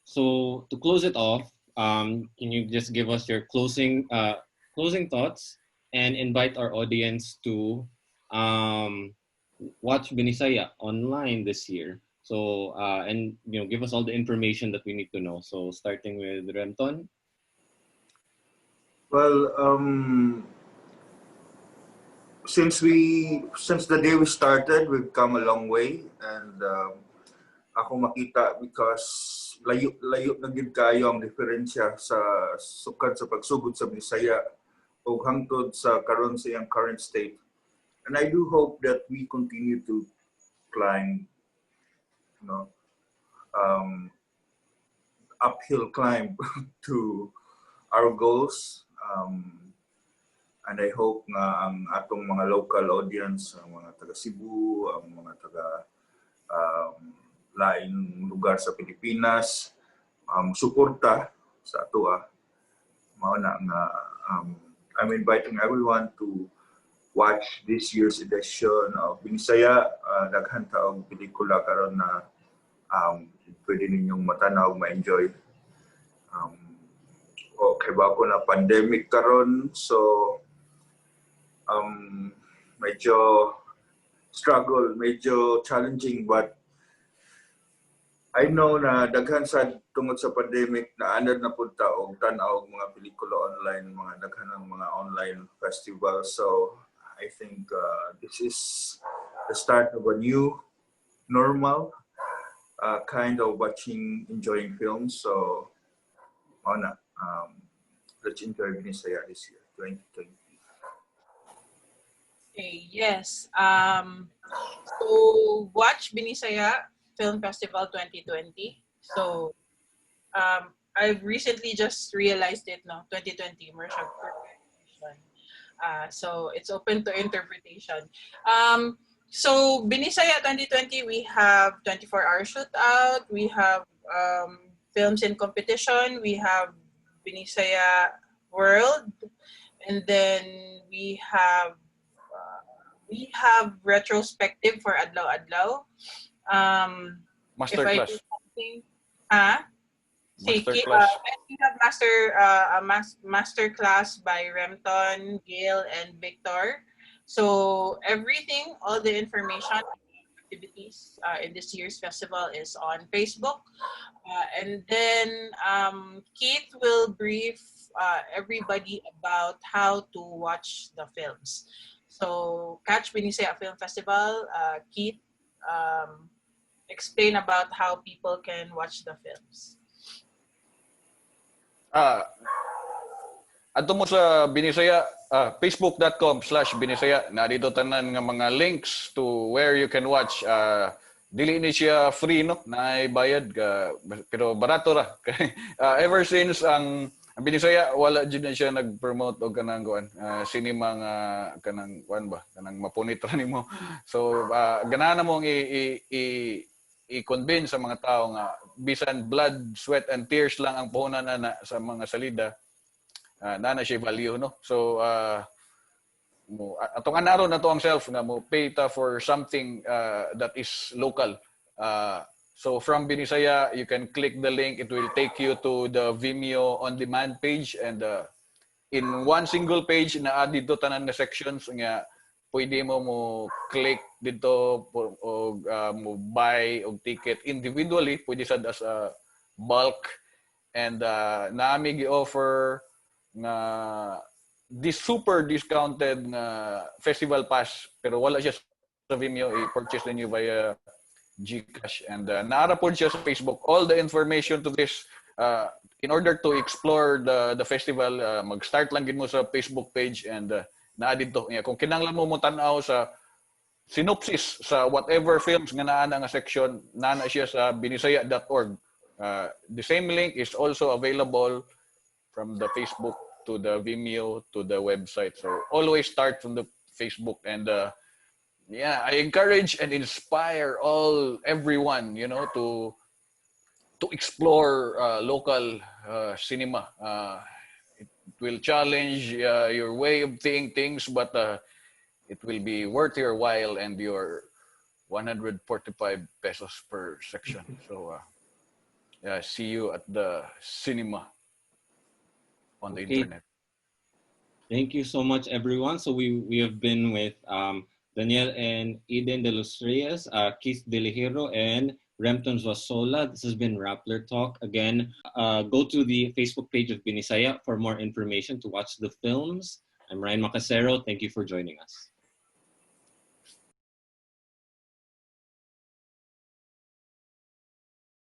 So to close it off, can you just give us your closing thoughts and invite our audience to watch Binisaya online this year? So and give us all the information that we need to know. So starting with Remton. Well, since the day we started, we've come a long way, and ako makita because layo na gid kayo ang diferensya sa sukad sa pagsugod sa Bisaya o hangtod sa karon sa iyang current state. And I do hope that we continue to climb, uphill climb to our goals. And I hope nga ang atong mga local audience, ang mga taga Cebu, ang mga taga laing lugar sa Pilipinas, suporta sa ato. Mao na nga I'm inviting everyone to watch this year's edition of Binisaya. Daghan taog pelikula karon na pwede ninyong matanaw, ma-enjoy. Okay ba ko na pandemic karon, so medyo struggle, medyo challenging, but I know na daghan sa tungod sa pandemic na anad na punta og tan-aw og mga pelikula online, mga daghan ng mga online festivals. So I think this is the start of a new normal kind of enjoying films. So let's enjoy Binisaya this year, 2020. Okay, yes. So watch Binisaya Film Festival 2020. So I've recently just realized it, no, 2020 immersion. So it's open to interpretation. So Binisaya 2020, we have 24-hour shootout, we have films in competition, we have Binisaya World, and then we have retrospective for Adlaw Adlaw. Masterclass. We have master class by Remton, Gail, and Victor. So everything, all the information, activities in this year's festival is on Facebook. And then Keith will brief everybody about how to watch the films. So catch Binisaya Film Festival. Keith explain about how people can watch the films. Adto mo sa Binisaya, facebook.com/Binisaya, na dito tanan nga mga links to where you can watch. Dili ni siya free, no, na bayad ka, pero barato ra. Ever since ang Ang Binisaya wala jud na siya nag-promote og kanang kuan cinema nga kanang kuan ba kanang mapunit ra nimo. So ganahan namong i-convince sa mga tao nga bisan blood, sweat and tears lang ang puhunan na sa mga salida na siya value no. So atong anaro na to ang self nga mo pay ta for something that is local. So from Binisaya, you can click the link. It will take you to the Vimeo on-demand page, and in one single page na dito tanan na sections nga pwede mo click dito o mo buy og ticket individually, pwede sad as a bulk, and naami gi-offer nga this super discounted nga festival pass pero wala siya sa Vimeo, i-purchase ninyo via Gcash, and naara po siya sa Facebook. All the information to this in order to explore the festival, mag-start lang gid mo sa Facebook page, and naa dito kung kinahanglan mo tan-aw sa synopsis sa whatever films nga naa nga section, naa siya sa binisaya.org. The same link is also available from the Facebook to the Vimeo to the website. So always start from the Facebook, and yeah, I encourage and inspire everyone, to explore local cinema. It will challenge your way of seeing things, but it will be worth your while and your 145 pesos per section. So, yeah, see you at the cinema on the internet. Thank you so much, everyone. So we have been with Daniel and Eden de los Reyes, Keith Delihero, and Remton Zosola. This has been Rappler Talk. Again, go to the Facebook page of Binisaya for more information to watch the films. I'm Ryan Macasero. Thank you for joining us.